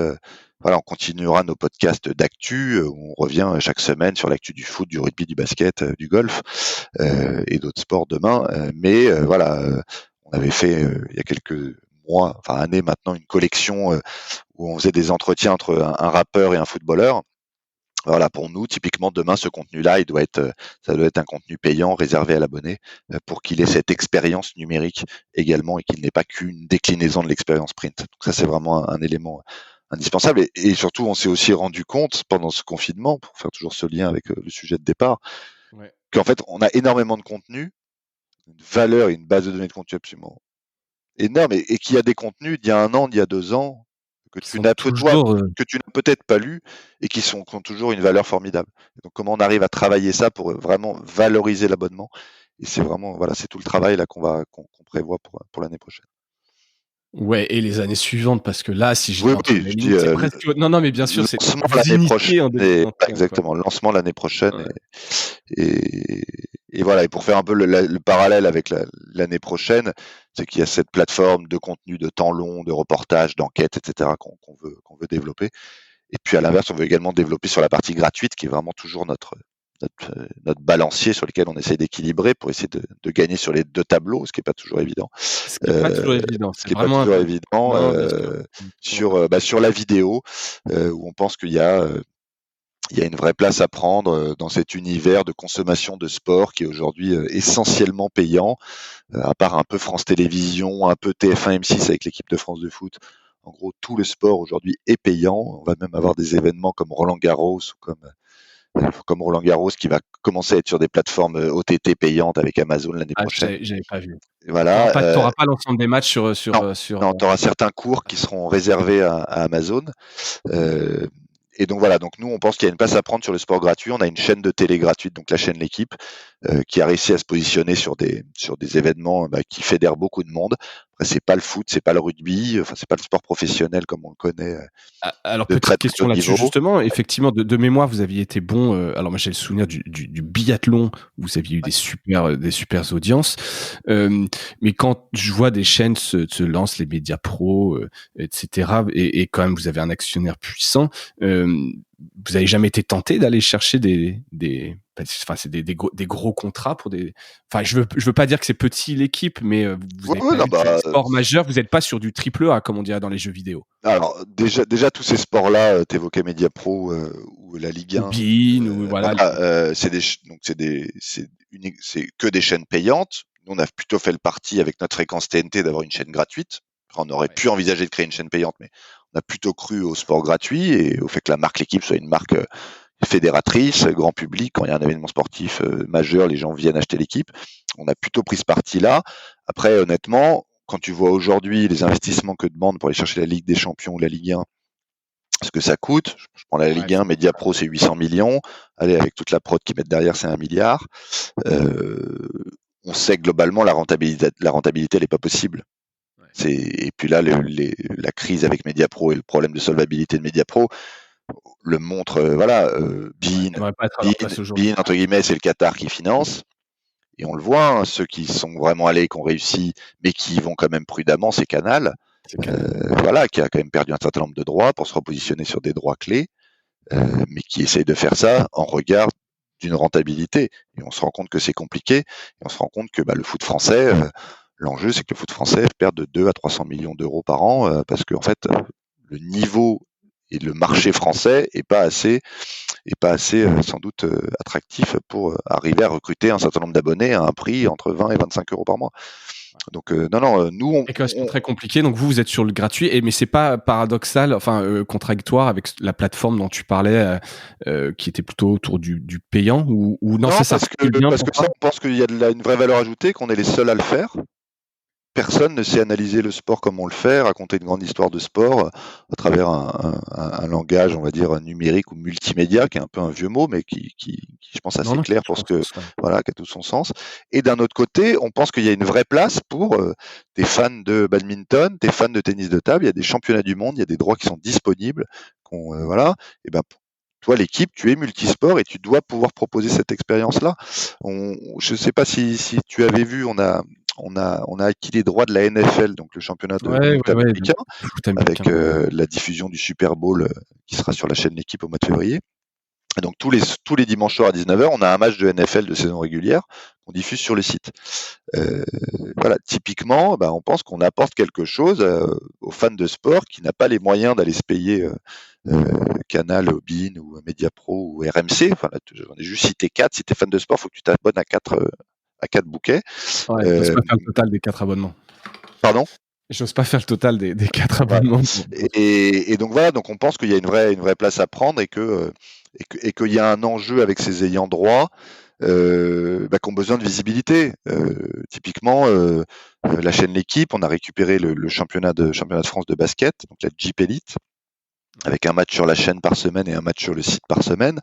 Voilà, on continuera nos podcasts d'actu. Où on revient chaque semaine sur l'actu du foot, du rugby, du basket, du golf et d'autres sports demain. Mais voilà, on avait fait il y a quelques mois, enfin années maintenant, une collection où on faisait des entretiens entre un rappeur et un footballeur. Voilà, pour nous, typiquement, demain, ce contenu-là, ça doit être un contenu payant réservé à l'abonné pour qu'il ait cette expérience numérique également et qu'il n'ait pas qu'une déclinaison de l'expérience print. Donc ça, c'est vraiment un élément indispensable. Et surtout, on s'est aussi rendu compte pendant ce confinement, pour faire toujours ce lien avec le sujet de départ, ouais, qu'en fait, on a énormément de contenu, une valeur et une base de données de contenu absolument énorme, et qu'il y a des contenus d'il y a 1 an, d'il y a 2 ans, que qui tu sont n'as toujours, peut-être pas lu et qui ont toujours une valeur formidable. Donc comment on arrive à travailler ça pour vraiment valoriser l'abonnement, et c'est vraiment, voilà, c'est tout le travail là qu'on prévoit pour l'année prochaine. ouais, et les années suivantes parce que là, si Oui, j'étais entre oui, les je dis lignes, c'est presque non, non, mais bien sûr, c'est lancement vous l'année prochaine, initiez en et voilà, 2021, quoi. exactement, le lancement l'année prochaine, Ouais. et, et voilà, et pour faire un peu le parallèle avec l'année prochaine, c'est qu'il y a cette plateforme de contenu de temps long, de reportages, d'enquêtes, etc. qu'on veut développer. Et puis à l'inverse, on veut également développer sur la partie gratuite, qui est vraiment toujours notre balancier sur lequel on essaie d'équilibrer pour essayer de gagner sur les deux tableaux, ce qui n'est pas toujours évident. Ce qui est pas toujours évident, Ce c'est qui est pas vraiment toujours important. évident Non, bien sûr. Mmh, totalement d'accord. sur la vidéo, où on pense qu'il y a il y a une vraie place à prendre dans cet univers de consommation de sport qui est aujourd'hui essentiellement payant, à part un peu France Télévisions, un peu TF1 M6 avec l'équipe de France de foot. En gros, tout le sport aujourd'hui est payant. On va même avoir des événements comme Roland Garros ou comme Roland Garros qui va commencer à être sur des plateformes OTT payantes avec Amazon l'année Ah, prochaine. j'avais pas vu. Voilà. T'auras pas l'ensemble des matchs Non, sur. non, tu auras certains cours qui seront réservés à Amazon. Euh, et donc voilà, donc nous on pense qu'il y a une place à prendre sur le sport gratuit. On a une chaîne de télé gratuite, donc la chaîne L'équipe, qui a réussi à se positionner sur des événements qui fédèrent beaucoup de monde. Après c'est pas le foot, c'est pas le rugby, enfin c'est pas le sport professionnel comme on le connaît Alors, de très petite très haut question là-dessus, niveau. justement. Effectivement, de mémoire, vous aviez été bon. Alors, moi, j'ai le souvenir du biathlon, où vous aviez eu des super audiences. Mais quand je vois des chaînes se lancent, les médias pro, etc., et quand même, vous avez un actionnaire puissant, vous avez jamais été tenté d'aller chercher enfin, c'est des gros contrats pour des. Enfin, je veux pas dire que c'est petit l'équipe, mais vous avez Ouais, pas non, eu de sport majeur. Vous n'êtes pas sur du triple A, comme on dirait dans les jeux vidéo. alors déjà tous ces sports-là, t'évoquais Mediapro ou la Ligue Ou 1, Bein, ou voilà. voilà, c'est que des chaînes payantes. Nous, on a plutôt fait le parti avec notre fréquence TNT d'avoir une chaîne gratuite. Après, on aurait pu envisager de créer une chaîne payante, mais on a plutôt cru au sport gratuit et au fait que la marque L'équipe soit une marque fédératrice, grand public. Quand il y a un événement sportif majeur, les gens viennent acheter L'équipe. On a plutôt pris ce parti-là. Après, honnêtement, quand tu vois aujourd'hui les investissements que demandent pour aller chercher la Ligue des Champions ou la Ligue 1, ce que ça coûte, je prends la Ligue 1, Mediapro c'est 800 millions, allez avec toute la prod qu'ils mettent derrière c'est 1 milliard, on sait que globalement la rentabilité elle n'est pas possible. Et puis là la crise avec Mediapro et le problème de solvabilité de Mediapro le montre, voilà, Bein entre guillemets c'est le Qatar qui finance. Et on le voit, hein, ceux qui sont vraiment allés, qui ont réussi, mais qui y vont quand même prudemment, c'est Canal. Voilà, qui a quand même perdu un certain nombre de droits pour se repositionner sur des droits clés, mais qui essaye de faire ça en regard d'une rentabilité. Et on se rend compte que c'est compliqué, et on se rend compte que le foot français, l'enjeu c'est que le foot français perd de 2 à 300 millions d'euros par an, parce que en fait, le niveau et le marché français est pas assez sans doute attractif pour arriver à recruter un certain nombre d'abonnés à un prix entre 20 et 25 euros par mois. Donc non, nous c'est très compliqué. Donc vous êtes sur le gratuit, mais c'est pas paradoxal, enfin contradictoire avec la plateforme dont tu parlais, qui était plutôt autour du payant ou non, ça parce que ça, on pense qu'il y a une vraie valeur ajoutée, qu'on est les seuls à le faire. Personne ne sait analyser le sport comme on le fait, raconter une grande histoire de sport à travers un langage, on va dire, numérique ou multimédia, qui est un peu un vieux mot, mais qui je pense, assez clair pour voilà, qui a tout son sens. Et d'un autre côté, on pense qu'il y a une vraie place pour des fans de badminton, des fans de tennis de table. Il y a des championnats du monde, il y a des droits qui sont disponibles. Voilà. Et ben, toi, l'équipe, tu es multisport et tu dois pouvoir proposer cette expérience-là. Je ne sais pas si tu avais vu, on a acquis les droits de la NFL, donc le championnat de foot américain, avec la diffusion du Super Bowl qui sera sur la chaîne L'équipe au mois de février. Et donc tous les dimanches soirs à 19h, on a un match de NFL de saison régulière qu'on diffuse sur le site. Voilà, typiquement, on pense qu'on apporte quelque chose aux fans de sport qui n'a pas les moyens d'aller se payer Canal, Bein ou Mediapro ou RMC. Enfin, là, j'en ai juste cité 4. Si tu es fan de sport, il faut que tu t'abonnes à 4 bouquets. J'ose pas faire le total des 4 abonnements. Pardon ? J'ose pas faire le total des 4 abonnements. Et donc voilà, donc on pense qu'il y a une vraie place à prendre et qu'il y a un enjeu avec ces ayants droit qui ont besoin de visibilité. Typiquement, la chaîne L'équipe, on a récupéré le championnat de France de basket, donc la Jeep Elite, avec un match sur la chaîne par semaine et un match sur le site par semaine.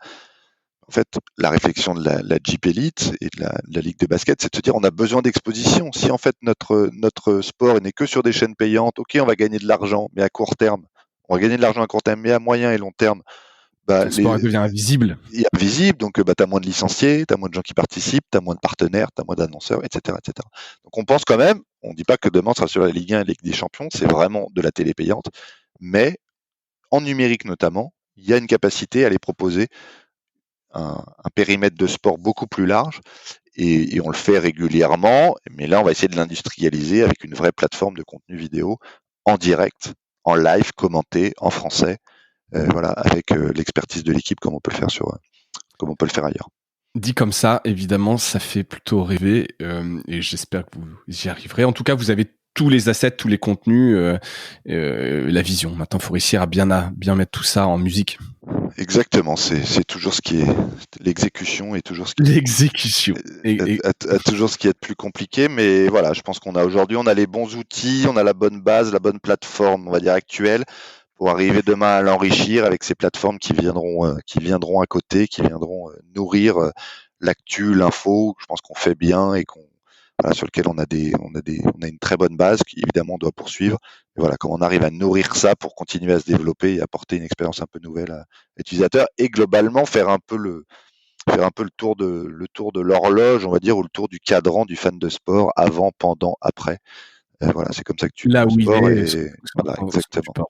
En fait, la réflexion de la Jeep Elite et de la Ligue de basket, c'est de se dire on a besoin d'exposition. Si en fait notre sport n'est que sur des chaînes payantes, ok, on va gagner de l'argent, mais à court terme, on va gagner de l'argent à court terme, mais à moyen et long terme, le sport devient invisible. Il est invisible, donc tu as moins de licenciés, tu as moins de gens qui participent, tu as moins de partenaires, tu as moins d'annonceurs, etc., etc. Donc on pense quand même, on ne dit pas que demain sera sur la Ligue 1 et la Ligue des Champions, c'est vraiment de la télé payante, mais en numérique notamment, il y a une capacité à les proposer un périmètre de sport beaucoup plus large et on le fait régulièrement, mais là on va essayer de l'industrialiser avec une vraie plateforme de contenu vidéo en direct, en live, commenté en français, voilà, avec l'expertise de l'équipe comme on peut le faire ailleurs. Dit comme ça, évidemment, ça fait plutôt rêver et j'espère que vous y arriverez. En tout cas, vous avez tous les assets, tous les contenus, la vision. Maintenant, il faut réussir à bien mettre tout ça en musique. Exactement, c'est toujours ce qui est l'exécution est toujours ce qui L'exécution a toujours ce qui est de plus compliqué, mais voilà, je pense qu'on a aujourd'hui, on a les bons outils, on a la bonne base, la bonne plateforme, on va dire actuelle, pour arriver demain à l'enrichir avec ces plateformes qui viendront à côté, qui viendront nourrir l'actu, l'info. Je pense qu'on fait bien et sur lequel on a une très bonne base qui évidemment on doit poursuivre. Et voilà, comment on arrive à nourrir ça pour continuer à se développer et apporter une expérience un peu nouvelle à l'utilisateur et globalement faire un peu le tour de l'horloge, on va dire, ou le tour du cadran du fan de sport avant, pendant, après. Voilà, c'est comme ça que tu là où il est. Voilà, exactement.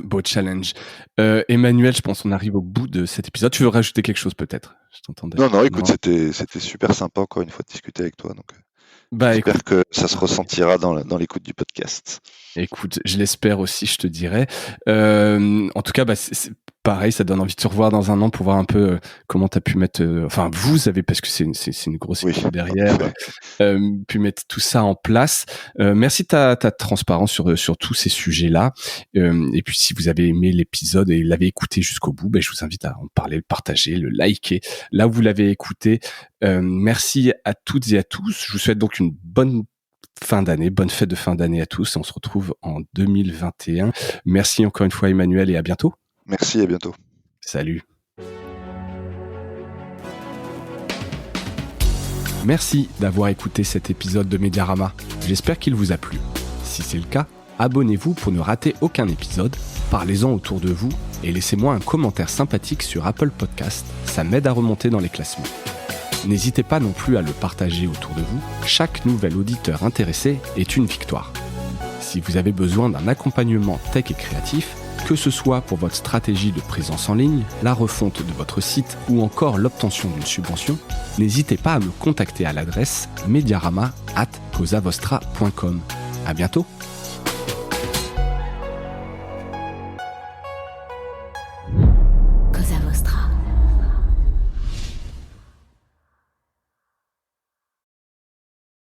Beau challenge. Emmanuel, je pense qu'on arrive au bout de cet épisode. Tu veux rajouter quelque chose peut-être? Je t'entendais. Non, écoute, c'était super sympa encore une fois de discuter avec toi. Donc, j'espère que ça se ressentira dans l'écoute du podcast. Écoute, je l'espère aussi, je te dirais. En tout cas, c'est pareil, ça donne envie de se revoir dans un an pour voir un peu comment tu as pu mettre... vous avez, parce que c'est une grosse équipe derrière, pu mettre tout ça en place. Merci de ta transparence sur tous ces sujets-là. Et puis, si vous avez aimé l'épisode et l'avez écouté jusqu'au bout, je vous invite à en parler, le partager, le liker. Là où vous l'avez écouté, merci à toutes et à tous. Je vous souhaite donc une bonne fin d'année, bonne fête de fin d'année à tous. On se retrouve en 2021. Merci encore une fois Emmanuel et à bientôt. Merci, à bientôt. Salut. Merci d'avoir écouté cet épisode de Mediarama. J'espère qu'il vous a plu. Si c'est le cas, abonnez-vous pour ne rater aucun épisode, parlez-en autour de vous et laissez-moi un commentaire sympathique sur Apple Podcast. Ça m'aide à remonter dans les classements. N'hésitez pas non plus à le partager autour de vous. Chaque nouvel auditeur intéressé est une victoire. Si vous avez besoin d'un accompagnement tech et créatif, que ce soit pour votre stratégie de présence en ligne, la refonte de votre site ou encore l'obtention d'une subvention, n'hésitez pas à me contacter à l'adresse mediarama@causavostra.com. À bientôt.